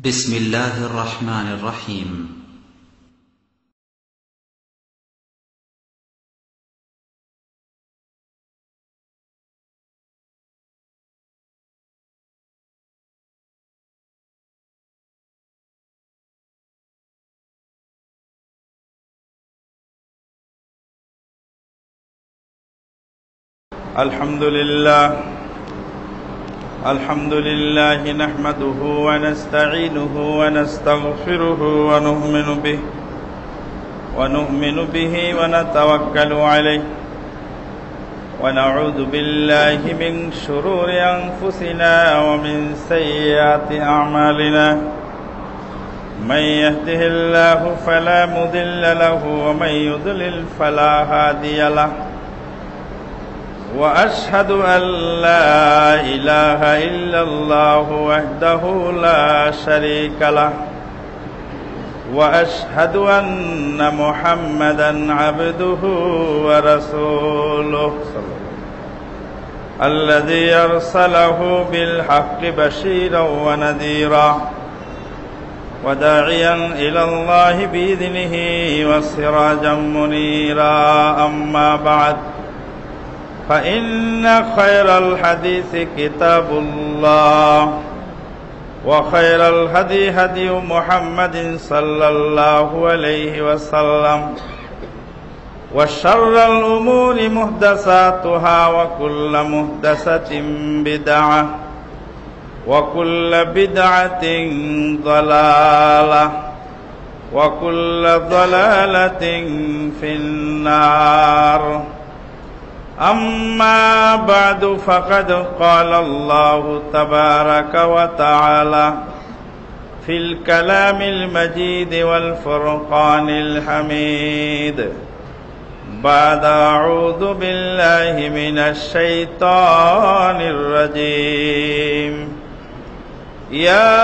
بسم الله الرحمن الرحيم. الحمد لله نحمده ونستعينه ونستغفره ونؤمن به ونتوكل عليه ونعوذ بالله من شرور أنفسنا ومن سيئات أعمالنا من يهده الله فلا مضل له ومن يضلل فلا هادي له وأشهد أن لا إله إلا الله وحده لا شريك له وأشهد أن محمدا عبده ورسوله الذي أرسله بالحق بشيرا ونذيرا وداعيا إلى الله بإذنه وسراجا منيرا أما بعد فإن خير الحديث كتاب الله وخير الهدي هدي محمد صلى الله عليه وسلم وشر الأمور محدثاتها وكل محدثة بدعة وكل بدعة ضلالة وكل ضلالة في النار. أما بعد فقد قال الله تبارك وتعالى في الكلام المجيد والفرقان الحميد بعد أعوذ بالله من الشيطان الرجيم يا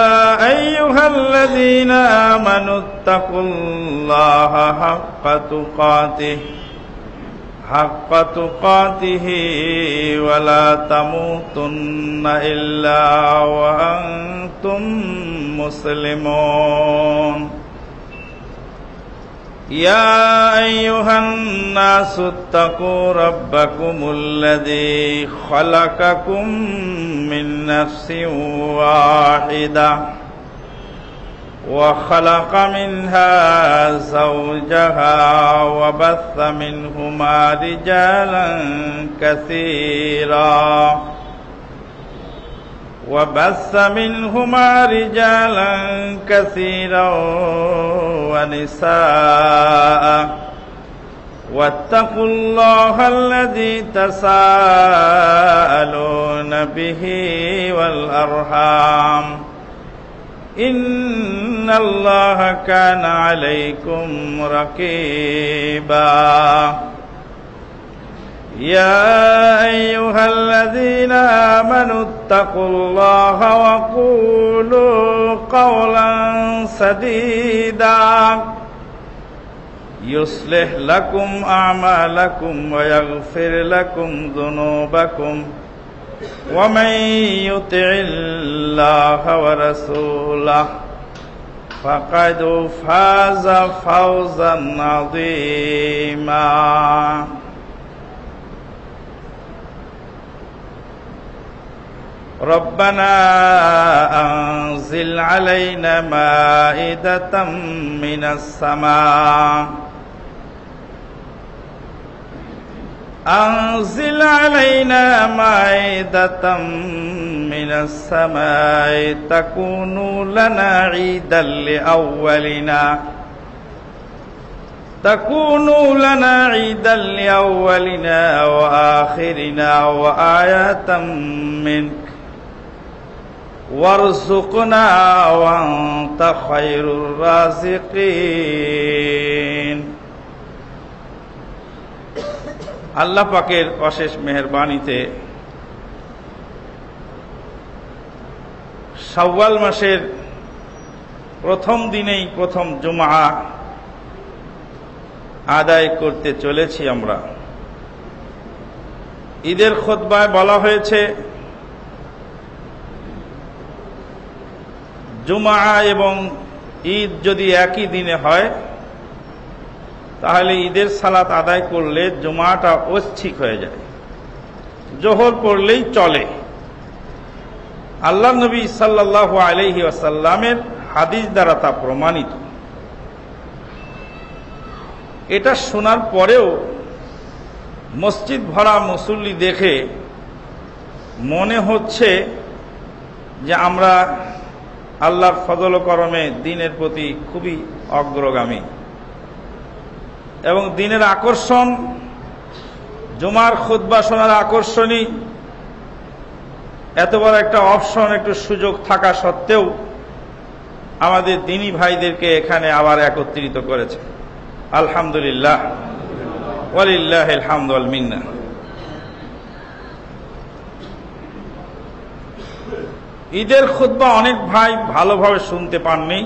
أيها الذين آمنوا اتقوا الله حق تقاته ولا تموتن إلا وأنتم مسلمون. يا أيها الناس اتقوا ربكم الذي خلقكم من نفس واحدة وخلق منها زوجها وبث منهما رجالا كثيرا ونساء واتقوا الله الذي تساءلون به والأرحام إن الله كان عليكم رقيبا. يا أيها الذين آمنوا اتقوا الله وقولوا قولا سديدا يصلح لكم أعمالكم ويغفر لكم ذنوبكم ومن يطع الله ورسوله فقد فاز فوزا عظيما. ربنا أنزل علينا مائدة من السماء أنزل علينا مائدة من السماء تكون لنا عيدا لأولنا وآخرنا وآية منك وارزقنا وأنت خير الرازقين. আল্লাহ পাকের অশেষ মেহেরবানিতে শাওয়াল মাসের প্রথম দিনেই প্রথম জুমআ আদায় করতে চলেছি আমরা। ঈদের খুতবায় বলা হয়েছে জুমা এবং ঈদ যদি একই দিনে হয় তাহলে ঈদের সালাত আদায় করলে জুমাটা ঐচ্ছিক হয়ে যায়, জোহর পড়লেই চলে। আল্লাহ নবী সাল্লাল্লাহু আলাইহি ওয়াসাল্লামের হাদিস দ্বারা তা প্রমাণিত। এটা শোনার পরেও মসজিদ ভরা মুসল্লি দেখে মনে হচ্ছে যে আমরা আল্লাহর ফজল ও করমে দ্বীনের প্রতি খুবই অগ্রগামী এবং দ্বীনের আকর্ষণ, জুমার খুতবা শোনার আকর্ষণী, এত বড় একটা অপশন, একটু সুযোগ থাকা সত্ত্বেও আমাদের দ্বীনী ভাইদেরকে এখানে আবার একত্রিত করেছে। আলহামদুলিল্লাহ, ওয়ালিল্লাহিল হামদু ওয়াল মিন্না। ঈদের খুতবা অনেক ভাই ভালোভাবে শুনতে পাননি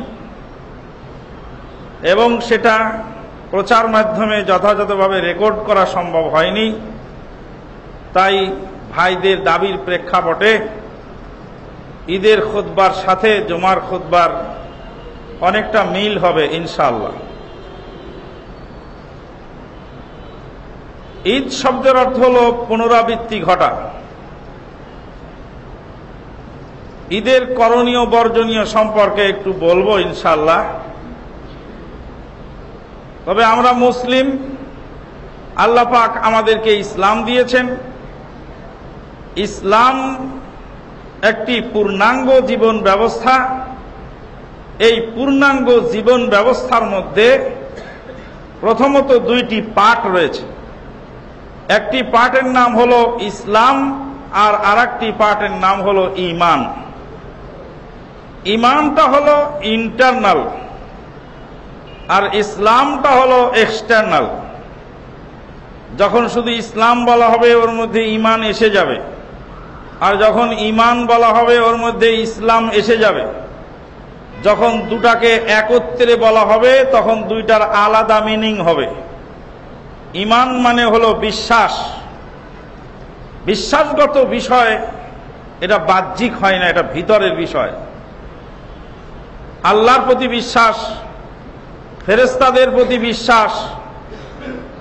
এবং সেটা প্রচার মাধ্যমে যথাযথভাবে রেকর্ড করা সম্ভব হয়নি। তাই ভাইদের দাবির প্রেক্ষাপটে ঈদের খুতবার সাথে জুমার খুতবার অনেকটা মিল হবে ইনশাআল্লাহ। ঈদ শব্দের অর্থ হল পুনরাবৃত্তি ঘটা। ঈদের করণীয় বর্জনীয় সম্পর্কে একটু বলবো ইনশাআল্লাহ। তবে আমরা মুসলিম, আল্লাহ পাক আমাদেরকে ইসলাম দিয়েছেন। ইসলাম একটি পূর্ণাঙ্গ জীবন ব্যবস্থা। এই পূর্ণাঙ্গ জীবন ব্যবস্থার মধ্যে প্রথমত দুইটি পার্ট রয়েছে। একটি পার্টের নাম হলো ইসলাম আর আরেকটি পার্টের নাম হলো ঈমান। ঈমানটা হলো ইন্টারনাল আর ইসলামটা হলো এক্সটার্নাল। যখন শুধু ইসলাম বলা হবে ওর মধ্যে ঈমান এসে যাবে, আর যখন ঈমান বলা হবে ওর মধ্যে ইসলাম এসে যাবে। যখন দুটাকে একত্রে বলা হবে তখন দুইটার আলাদা মিনিং হবে। ঈমান মানে হলো বিশ্বাস, বিশ্বাসগত বিষয়, এটা বাহ্যিক হয় না, এটা ভিতরের বিষয়। আল্লাহর প্রতি বিশ্বাস, ফেরেশতাদের প্রতি বিশ্বাস,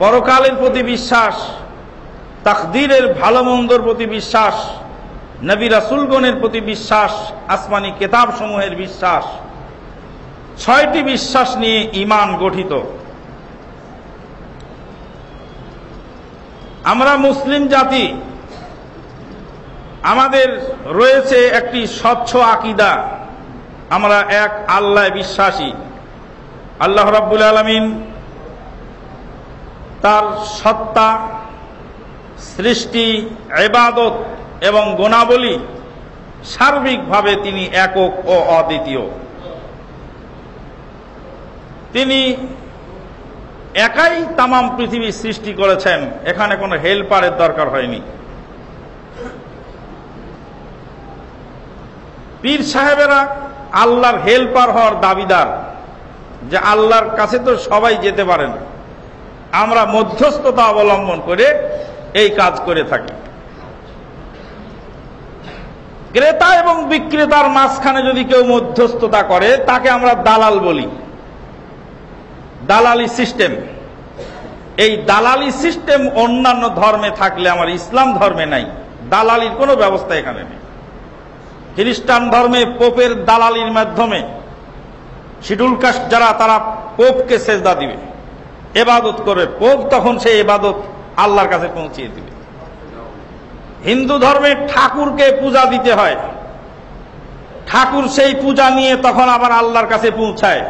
পরকালের প্রতি বিশ্বাস, তাকদীরের ভালো মন্দর প্রতি বিশ্বাস, নবী রাসূলগণের প্রতি বিশ্বাস, আসমানি কিতাব সমূহের বিশ্বাস, 6টি বিশ্বাস নিয়ে ঈমান গঠিত। আমরা মুসলিম জাতি, আমাদের রয়েছে একটি স্বচ্ছ আকীদা। আমরা এক আল্লাহ বিশ্বাসী। আল্লাহ রাব্বুল আলামিন তার সত্তা, সৃষ্টি, ইবাদত এবং গুণাবলী সার্বিকভাবে তিনি একক ও অদ্বিতীয়। তিনি একাই তামাম পৃথিবী সৃষ্টি করেছেন, এখানে কোনো হেল্পারের দরকার হয়নি। পীর সাহেবেরা আল্লাহর হেল্পার হওয়ার দাবিদার, যে আল্লাহর কাছে তো সবাই যেতে পারেন, আমরা মধ্যস্থতা অবলম্বন করে এই কাজ করে থাকি। ক্রেতা এবং বিক্রেতার মাঝখানে যদি কেউ মধ্যস্থতা করে তাকে আমরা দালাল বলি। দালালি সিস্টেম, এই দালালি সিস্টেম অন্যান্য ধর্মে থাকলে আমার ইসলাম ধর্মে নাই। দালালির কোনো ব্যবস্থা এখানে নেই। খ্রিস্টান ধর্মে পোপের দালালির মাধ্যমে শিডিউল কাস্ট যারা, তারা পোপকে সেজদা দিবে, ইবাদত করবে। পোপ তখন সেই ইবাদত আল্লাহর কাছে পৌঁছিয়ে দিবে। হিন্দু ধর্মে ঠাকুরকে পূজা দিতে হয়, ঠাকুর সেই পূজা নিয়ে তখন আবার আল্লাহর কাছে পৌঁছায়।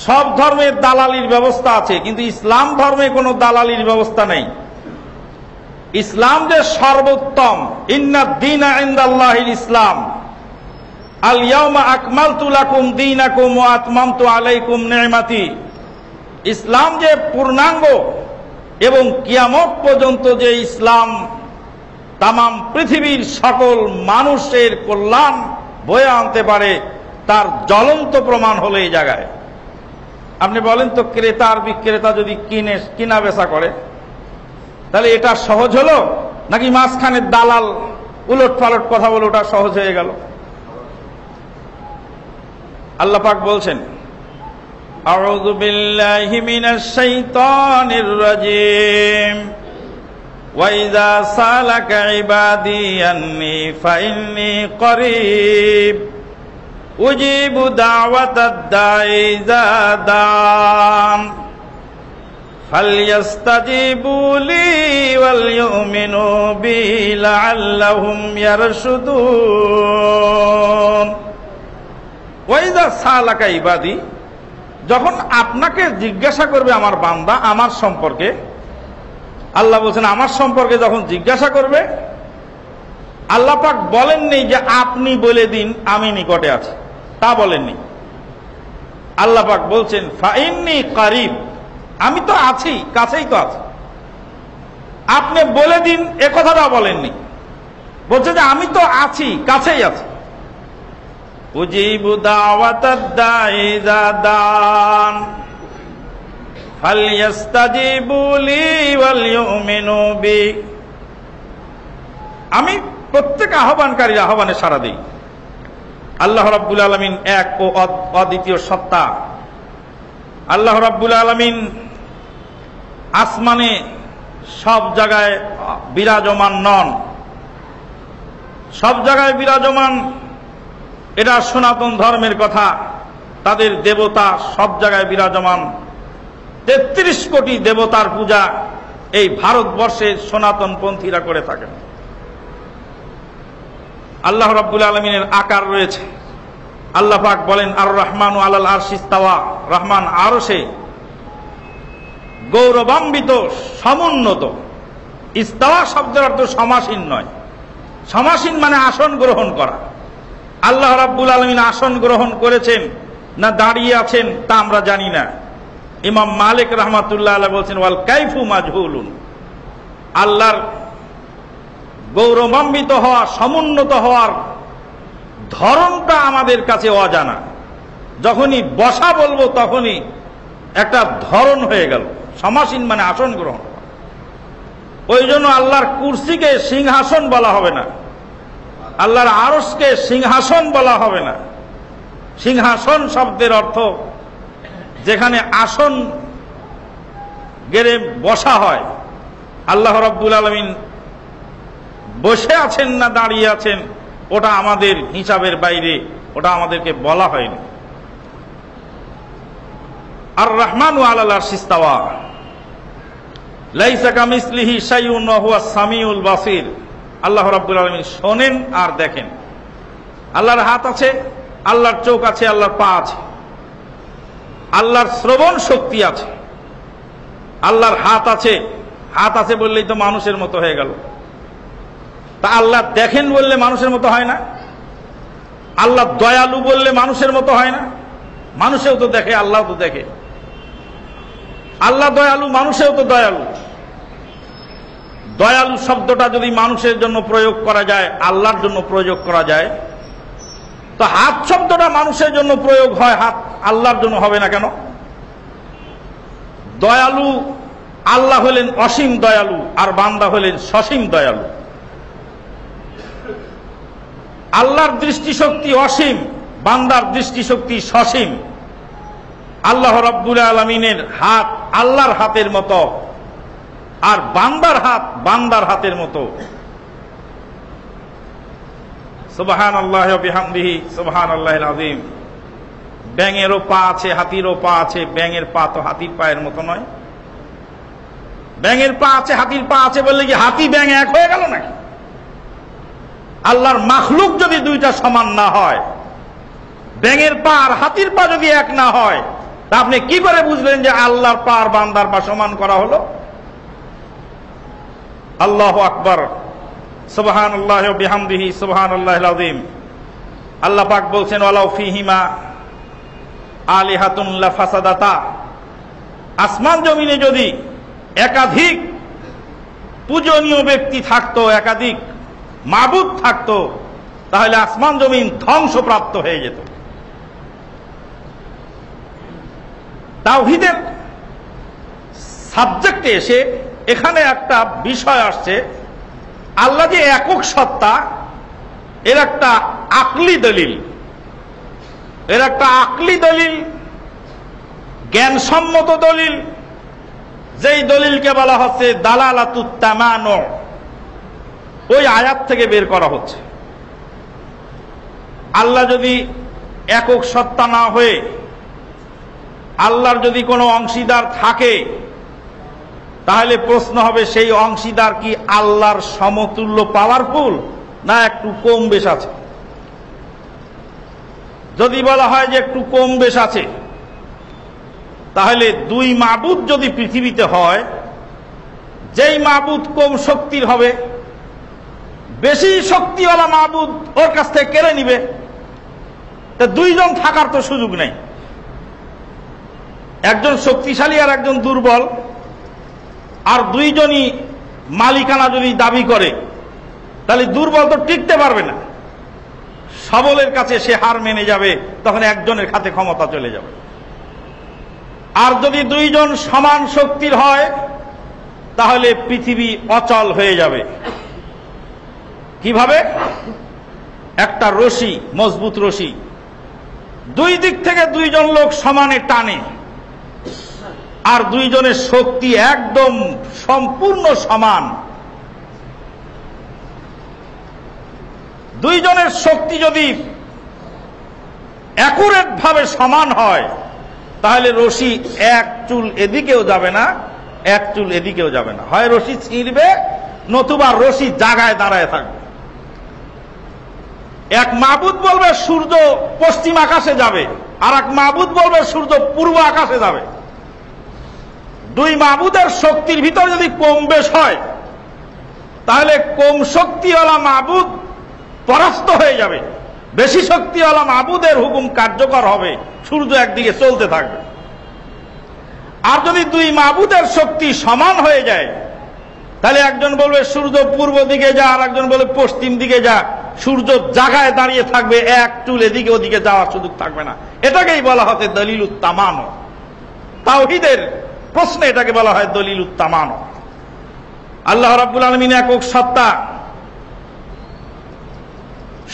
সব ধর্মের দালালির ব্যবস্থা আছে, কিন্তু ইসলাম ধর্মে কোনো দালালির ব্যবস্থা নেই। ইসলাম যে সর্বোত্তম, ইন্নাদ দীনা ইনদাল্লাহিল ইসলাম, আল ইয়াউমা আকমালতু লাকুম দীনাকুম ওয়া আতমামতু আলাইকুম নি'মাতি। ইসলাম যে পূর্ণাঙ্গ এবং কিয়ামত পর্যন্ত যে ইসলাম তামাম পৃথিবীর সকল মানুষের কল্যাণ বয়ে আনতে পারে, তার জ্বলন্ত প্রমাণ হলো এই জায়গায়। আপনি বলেন তো, ক্রেতা আর বিক্রেতা যদি কিনা বেচা করে, তাহলে এটা সহজ হলো, নাকি মাঝখানে দালাল উলট পালট কথা বলে ওটা সহজ হয়ে গেল? আল্লাহ পাক বলছেন, আউযু বিল্লাহি মিনাশ শাইতানির রাজীম, ওয়া ইযা সালাকা ইবাদি আন্নী ফাইন্নী করিব উজিবু দাওয়াতাদ দাঈ ইযা দান ফালইস্তাজিবু লি ওয়াল ইউমিনু বি লাআল্লাহুম ইয়ারশুদুন। ওয়া ইযা সালাকা ইবাদি, যখন আপনাকে জিজ্ঞাসা করবে আমার বান্দা আমার সম্পর্কে, আল্লাহ বলছেন আমার সম্পর্কে যখন জিজ্ঞাসা করবে, আল্লাহ পাক বলেননি যে আপনি বলে দিন আমি নিকটে আছি, তা বলেননি। আল্লাহ পাক বলছেন ফাইন্নী কারিব, আমি তো আছি, কাছেই তো আছি। আপনি বলে দিন এ কথাটা বলেননি, বলছে যে আমি তো আছি, কাছেই আছি। উজিবু দাওয়াতাদ দাঈ ইযা দান ফালইস্তাজিবু লি ওয়াল ইউমিনু বি, আমি প্রত্যেক আহ্বানকারীর আহ্বানে সাড়া দিই। আল্লাহ রাব্বুল আলামিন এক ও অদ্বিতীয় সত্তা। আল্লাহ রাব্বুল আলামিন আসমানে সব জায়গায় বিরাজমান নন, সব জায়গায় বিরাজমান, এটা সনাতন ধর্মের কথা। তাদের দেবতা সব জায়গায় বিরাজমান। ৩৩ কোটি দেবতার পূজা এই ভারতবর্ষের সনাতন পন্থীরা করে থাকেন। আল্লাহ রাব্বুল আলামিনের আকার রয়েছে। আল্লাহ পাক বলেন আর রহমানু আলাল আরশি ইস্তাওয়া, রহমান আরশে গৌরবান্বিত, সমুন্নত। ইস্তাওয়া শব্দের অর্থ সমাসীন নয়, সমাসীন মানে আসন গ্রহণ করা। আল্লাহ রাব্বুল আলামিন আসন গ্রহণ করেছেন না দাঁড়িয়ে আছেন তা আমরা জানি না। ইমাম মালিক রাহমাতুল্লাহ আলাইহি বলছেন ওয়াল কাইফু মাজহুলুন, আল্লাহর গৌরবান্বিত হওয়া, সমুন্নত হওয়ার ধরনটা আমাদের কাছে অজানা। যখনই বসা বলবো তখনই একটা ধরন হয়ে গেল। সমাসীন মানে আসন গ্রহণ। ওই জন্য আল্লাহর কুরসিকে সিংহাসন বলা হবে না, আল্লাহর আরশকে সিংহাসন বলা হবে না। সিংহাসন শব্দের অর্থ যেখানে আসন গেড়ে বসা হয়। আল্লাহ রাব্বুল আলামিন বসে আছেন না দাঁড়িয়ে আছেন ওটা আমাদের হিসাবের বাইরে, ওটা আমাদেরকে বলা হয়নি। আর রহমানু আলাল আরশি ইস্তাওয়া লাইসা কামিসলিহি শাইউন ওয়া হুয়াস সামিউল বাসীর। আল্লাহ রাব্বুল আলামিন শোনেন আর দেখেন। আল্লাহর হাত আছে, আল্লাহর চোখ আছে, আল্লাহর পা আছে, আল্লাহর শ্রবণ শক্তি আছে, আল্লাহর হাত আছে। হাত আছে বললেই তো মানুষের মতো হয়ে গেল। তা আল্লাহ দেখেন বললে মানুষের মতো হয় না? আল্লাহ দয়ালু বললে মানুষের মতো হয় না? মানুষেও তো দেখে, আল্লাহ তো দেখে। আল্লাহ দয়ালু, মানুষেও তো দয়ালু। দয়ালু শব্দটা যদি মানুষের জন্য প্রয়োগ করা যায়, আল্লাহর জন্য প্রয়োগ করা যায়, তো হাত শব্দটা মানুষের জন্য প্রয়োগ হয়, হাত আল্লাহর জন্য হবে না কেন? দয়ালু আল্লাহ হলেন অসীম দয়ালু, আর বান্দা হলেন সসীম দয়ালু। আল্লাহর দৃষ্টিশক্তি অসীম, বান্দার দৃষ্টিশক্তি সসীম। আল্লাহ রাব্বুল আলামিনের হাত আল্লাহর হাতের মতো, আর বান্দার হাত বান্দার হাতের মতো। সুবহানাল্লাহি ওয়া বিহামদিহি সুবহানাল্লাহিল আযীম। ব্যাঙেরও পা আছে, হাতিরও পা আছে। ব্যাঙের পা তো হাতির পায়ের মতো নয়। ব্যাঙের পা আছে, হাতির পা আছে বললে কি হাতি ব্যাঙ এক হয়ে গেল নাকি? আল্লাহর মাখলুক যদি দুইটা সমান না হয়, ব্যাঙের পা আর হাতির পা যদি এক না হয়, তা আপনি কি করে বুঝলেন যে আল্লাহর পা আর বান্দার পা সমান করা হলো? আল্লাহু আকবার, সুবহানাল্লাহি ওয়া বিহামদিহি সুবহানাল্লাহিল আযীম। আল্লাহ পাক বলছেন ওয়ালাউ ফীহিমা আলিহাতুন লাফাসাদাতা, আসমান জমিনে যদি একাধিক পূজনীয় ব্যক্তি থাকতো, একাধিক মাবুদ থাকতো, তাহলে আসমান জমিন ধ্বংসপ্রাপ্ত হয়ে যেত। তাওহীদের সাবজেক্টে এসে এখানে একটা বিষয় আসছে, আল্লাহ যে একক সত্তা, এর একটা আকলি দলিল। এর একটা আকলি দলিল, জ্ঞানসম্মত দলিল, যেই দলিলকে বলা হচ্ছে দালালাতুত তামানু, ওই আয়াত থেকে বের করা হচ্ছে। আল্লাহ যদি একক সত্তা না হয়ে আল্লাহর যদি কোনো অংশীদার থাকে, তাহলে প্রশ্ন হবে সেই অংশীদার কি আল্লাহর সমতুল্য পাওয়ারফুল না একটু কম বেশ আছে? যদি বলা হয় যে একটু কম বেশ আছে, তাহলে দুই মাবুদ যদি পৃথিবীতে হয়, যেই মাবুদ কম শক্তির হবে বেশি শক্তিওয়ালা মাবুদ ওর কাছ থেকে কেড়ে নিবে। তা দুইজন থাকার তো সুযোগ নেই। একজন শক্তিশালী আর একজন দুর্বল, আর দুইজনই মালিকানা যদি দাবি করে, তাহলে দুর্বল তো টিকতে পারবে না, সবলের কাছে সে হার মেনে যাবে, তখন একজনের হাতে ক্ষমতা চলে যাবে। আর যদি দুইজন সমান শক্তির হয়, তাহলে পৃথিবী অচল হয়ে যাবে। কিভাবে? একটা রশি, মজবুত রশি, দুই দিক থেকে দুইজন লোক সমানে টানে, আর দুইজনের শক্তি একদম সম্পূর্ণ সমান। দুইজনের শক্তি যদি অ্যাকুরেট ভাবে সমান হয়, তাহলে রশি এক চুল এদিকেও যাবে না, এক চুল এদিকেও যাবে না, হয় রশি ছিঁড়বে নতুবা রশি জায়গায় দাঁড়ায় থাকবে। এক মাবুদ বলবে সূর্য পশ্চিম আকাশে যাবে, আর এক মাবুদ বলবে সূর্য পূর্ব আকাশে যাবে। দুই মাবুদের শক্তির ভিতর যদি কম বেশ হয়, তাহলে কম শক্তিওয়ালা মাবুদ পরাস্ত হয়ে যাবে, বেশি শক্তিওয়ালা মাবুদের হুকুম কার্যকর হবে, সূর্য একদিকে চলতে থাকবে। আর যদি দুই মাবুদের শক্তি সমান হয়ে যায়, তাহলে একজন বলবে সূর্য পূর্ব দিকে যা, আর একজন বলবে পশ্চিম দিকে যা, সূর্য জায়গায় দাঁড়িয়ে থাকবে, এক চুল এদিকে ওদিকে যাওয়ার সুযোগ থাকবে না। এটাকেই বলা হচ্ছে দলিলুত তামানু। তাওহীদের প্রশ্নে এটাকে বলা হয় দলিলুত তামানু। আল্লাহ রাব্বুল আলামিন একক সত্তা।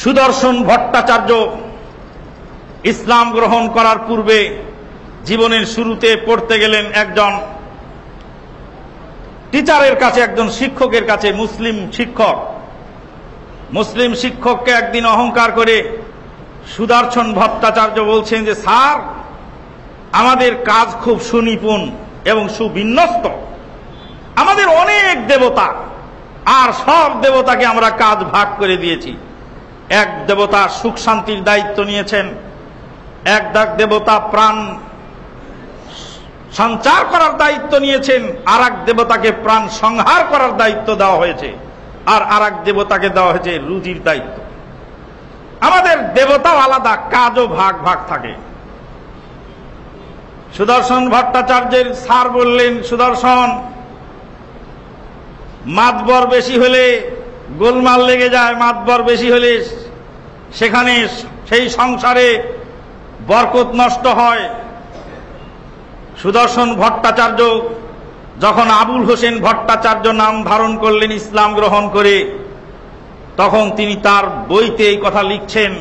সুদর্শন ভট্টাচার্য ইসলাম গ্রহণ করার পূর্বে জীবনের শুরুতে পড়তে গেলেন একজন টিচারের কাছে, একজন শিক্ষকের কাছে, মুসলিম শিক্ষক। মুসলিম শিক্ষককে একদিন অহংকার করে সুদর্শন ভট্টাচার্য বলছেন যে, স্যার, আমাদের কাজ খুব সুনিপুণ এবং সুবিন্যস্ত, আমাদের অনেক দেবতা, আর সব দেবতাকে আমরা কাজ ভাগ করে দিয়েছি। এক দেবতা সুখ শান্তির দায়িত্ব নিয়েছেন, এক দেবতা প্রাণ সঞ্চার করার দায়িত্ব নিয়েছেন, আর এক দেবতাকে প্রাণ সংহার করার দায়িত্ব দেওয়া হয়েছে, আর এক দেবতাকে দেওয়া হয়েছে রুজির দায়িত্ব। আমাদের দেবতাও আলাদা, কাজও ভাগ ভাগ থাকে। সুদর্শন ভট্টাচার্যের স্যার বললেন, সুদর্শন, মাতবর বেশি হলে গোলমাল লেগে যায়, মাতবর বেশি হলে সেখানে সেই সংসারে বরকত নষ্ট হয়। সুদর্শন ভট্টাচার্য যখন আবুল হোসেন ভট্টাচার্য নাম ধারণ করলেন ইসলাম গ্রহণ করে, তখন তিনি তার বইতে এই কথা লিখছেন,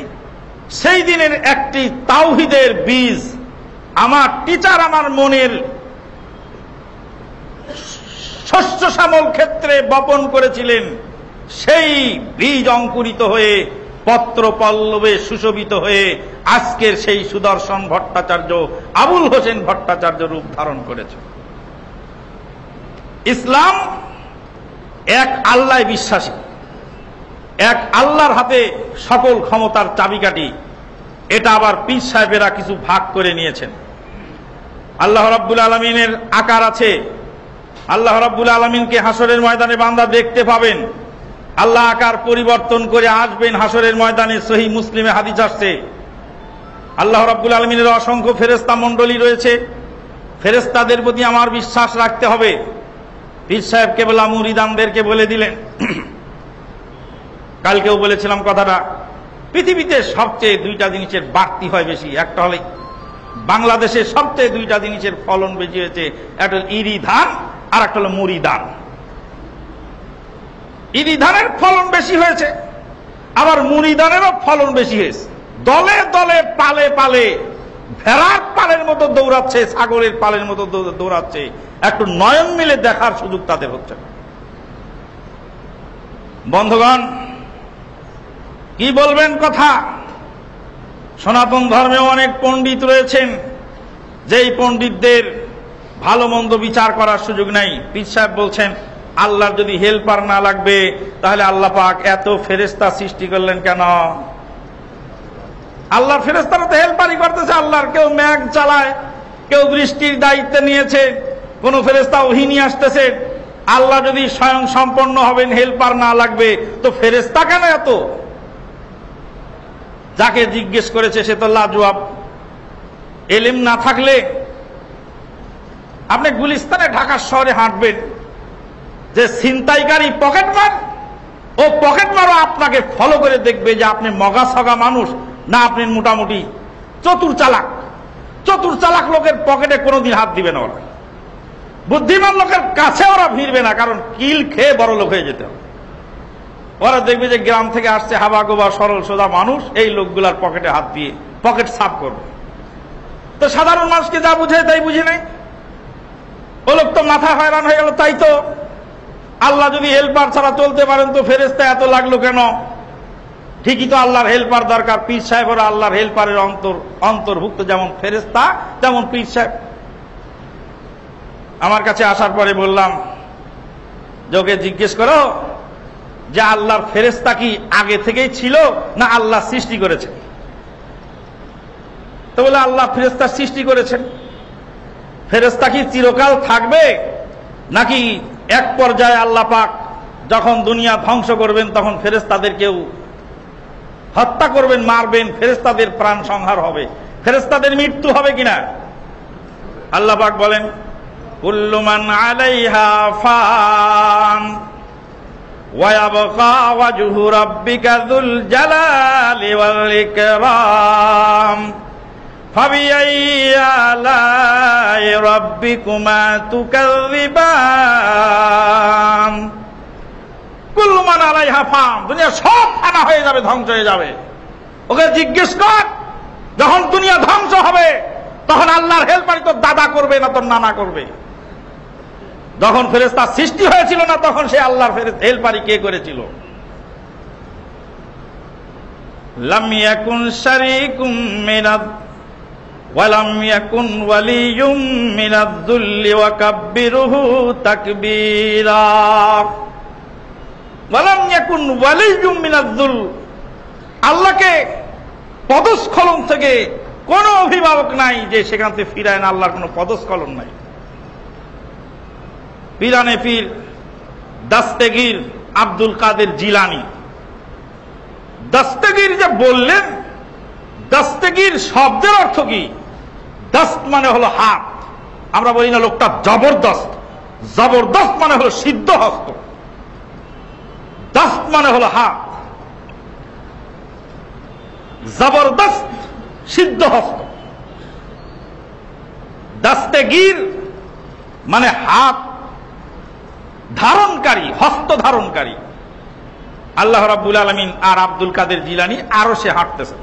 সেই দিনের একটি তাওহীদের বীজ আমার টিচার আমার মনের শস্য শ্যামল ক্ষেত্রে বপন করেছিলেন। সেই বীজ অঙ্কুরিত হয়ে পত্র পল্লবে সুশোভিত হয়ে আজকের সেই সুদর্শন ভট্টাচার্য আবুল হোসেন ভট্টাচার্য রূপ ধারণ করেছে। ইসলাম এক আল্লাহ বিশ্বাসী, এক আল্লাহর হাতে সকল ক্ষমতার চাবিকাঠি। এটা আবার পীর সাহেবেরা কিছু ভাগ করে নিয়েছেন। আল্লাহ রাব্বুল আলামিনের আকার আছে, আল্লাহ রাব্বুল আলামিনকে হাসরের ময়দানে বান্দা দেখতে পাবেন। আল্লাহ আকার পরিবর্তন করে আসবেন হাসরের ময়দানে, সহিহ মুসলিমে হাদিস আসছে। আল্লাহ রাব্বুল আলামিনের অসংখ্য ফেরেশতা মণ্ডলী রয়েছে, ফেরেশতাদের প্রতি আমার বিশ্বাস রাখতে হবে। পীর সাহেব কেবলা মুরিদানদেরকে বলে দিলেন, কালকেও বলেছিলাম কথাটা, পৃথিবীতে সবচেয়ে দুইটা জিনিসের বাড়তি হয় বেশি। একটা হলে বাংলাদেশে সবচেয়ে দুইটা জিনিসের ফলন বেশি হয়েছে, একটা হল ইরি ধান আর একটা হল মুড়ি ধান। ইরি ধানের ফলন বেশি হয়েছে, আবার মুড়ি ধানেরও ফলন বেশি হয়েছে। দলে দলে পালে পালে ভেড়ার পালের মতো দৌড়াচ্ছে, ছাগলের পালের মতো দৌড়াচ্ছে, একটু নয়ন মিলে দেখার সুযোগ তাদের হচ্ছে না। বন্ধুগণ, কি বলবেন কথা? সনাতন ধর্মে অনেক পণ্ডিত রয়েছেন, যেই পণ্ডিতদের ভালো মন্দ বিচার করার সুযোগ নাই। পীর সাহেব বলছেন, আল্লাহর যদি হেল্পার না লাগবে তাহলে আল্লাহ পাক এত ফেরেশতা সৃষ্টি করলেন কেন? আল্লাহর ফেরেশতারা তো হেল্পারই করতেছে আল্লাহর। কেউ মেঘ চালায়, কেউ বৃষ্টির দায়িত্ব নিয়েছে, কোন ফেরেশতা ওহী নিয়ে আসতেছে। আল্লাহ যদি স্বয়ং সম্পন্ন হবেন, হেল্পার না লাগবে, তো ফেরেশতা কেন এত? যাকে জিজ্ঞেস করেছে সে তো লাজবাব। এলেম না থাকলে আপনি গুলিস্তানে ঢাকা শহরে হাঁটবেন, যে ছিনতাইকারী পকেটমার, ও পকেটমারও আপনাকে ফলো করে দেখবে যে আপনি মগা সগা মানুষ না আপনি মোটামুটি চতুর চালাক। চতুর চালাক লোকের পকেটে কোনোদিন হাত দিবে না ওরা। বুদ্ধিমান লোকের কাছে ওরা ভিড়বে না, কারণ কিল খেয়ে বড় লোক হয়ে যেতে হবে। ওরা দেখবে যে গ্রাম থেকে আসছে হাবা গোবা সরল সোজা মানুষ, এই লোকগুলার পকেটে হাত দিয়ে পকেট সাফ করবে। তো সাধারণ মানুষকে যা বুঝে তাই বুঝে নেই। ও লোক তো মাথা হয়রান হয়ে গেল। তাই তো আল্লাহ যদি হেল্পার ছাড়া চলতে পারেন তো ফেরেশতা এত লাগলো কেন? ঠিকই তো আল্লাহর হেল্পার দরকার। পীর সাহেব ওরা আল্লাহর হেল্পারের অন্তর্ভুক্ত, যেমন ফেরেশতা তেমন পীর সাহেব। আমার কাছে আসার পরে বললাম যে ওকে জিজ্ঞেস করো যে আল্লাহর ফেরেশতা কি আগে থেকেই ছিল না আল্লাহ সৃষ্টি করেছেন? তো বলে আল্লাহ ফেরেশতা সৃষ্টি করেছেন। ফেরেশতা কি চিরকাল থাকবে, নাকি এক পর্যায়ে আল্লাহ পাক যখন দুনিয়া ধ্বংস করবেন তখন ফেরেশতাদেরকেও হত্যা করবেন, মারবেন, ফেরেশতাদের প্রাণ সংহার হবে, ফেরেশতাদের মৃত্যু হবে কিনা? আল্লাহ পাক বলেন, কুল্লু মান আলাইহা ফান ওয়া ইয়াবকা ওয়াজহু রাব্বিকা যুল জালালি ওয়াল ইকরাম ফাবিআইয়ি আলাই রাব্বিকুমা তুকাযযিবান। কুল্লু মান আলাইহা ফান, দুনিয়া সব ফানা হয়ে যাবে, ধ্বংস হয়ে যাবে। ওকে জিজ্ঞেস কর, যখন দুনিয়া ধ্বংস হবে তখন আল্লাহর হেল্পারই তো দাদা করবে না তো নানা করবে। যখন ফেরেশতা সৃষ্টি হয়েছিল না তখন সে আল্লাহর হেল্পারই কে করেছিল? লাম ইয়াকুন শারীকুম মিনাদ ওয়া লাম ইয়াকুন ওয়ালিয়্যুম মিনাদ-যুল্লি ওয়া কাব্বিরুহু তাকবীরা। ওয়া লাম ইয়াকুন ওয়ালিয়্যুম মিনাদ-যুল, আল্লাহকে পদস্খলন থেকে কোন অভিভাবক নাই যে সেখান থেকে ফিরায় না। আল্লাহর কোন পদস্খলন নাই। পীরানে পীর দস্তগীর আব্দুল কাদের জিলানী, দস্তগীর যে বললেন, দস্তগীর শব্দের অর্থ কি? দস্ত মানে হলো হাত। আমরা বলি না লোকটা জবরদস্ত, জবরদস্ত মানে হলো সিদ্ধ হস্ত, দস্ত মানে হলো হাত, জবরদস্ত সিদ্ধ হস্ত। দস্তগীর মানে হাত ধারণকারী, হস্ত ধারণকারী। আল্লাহ রাব্বুল আলামিন আর আব্দুল কাদের জিলানী আরো সে হাঁটতেছে।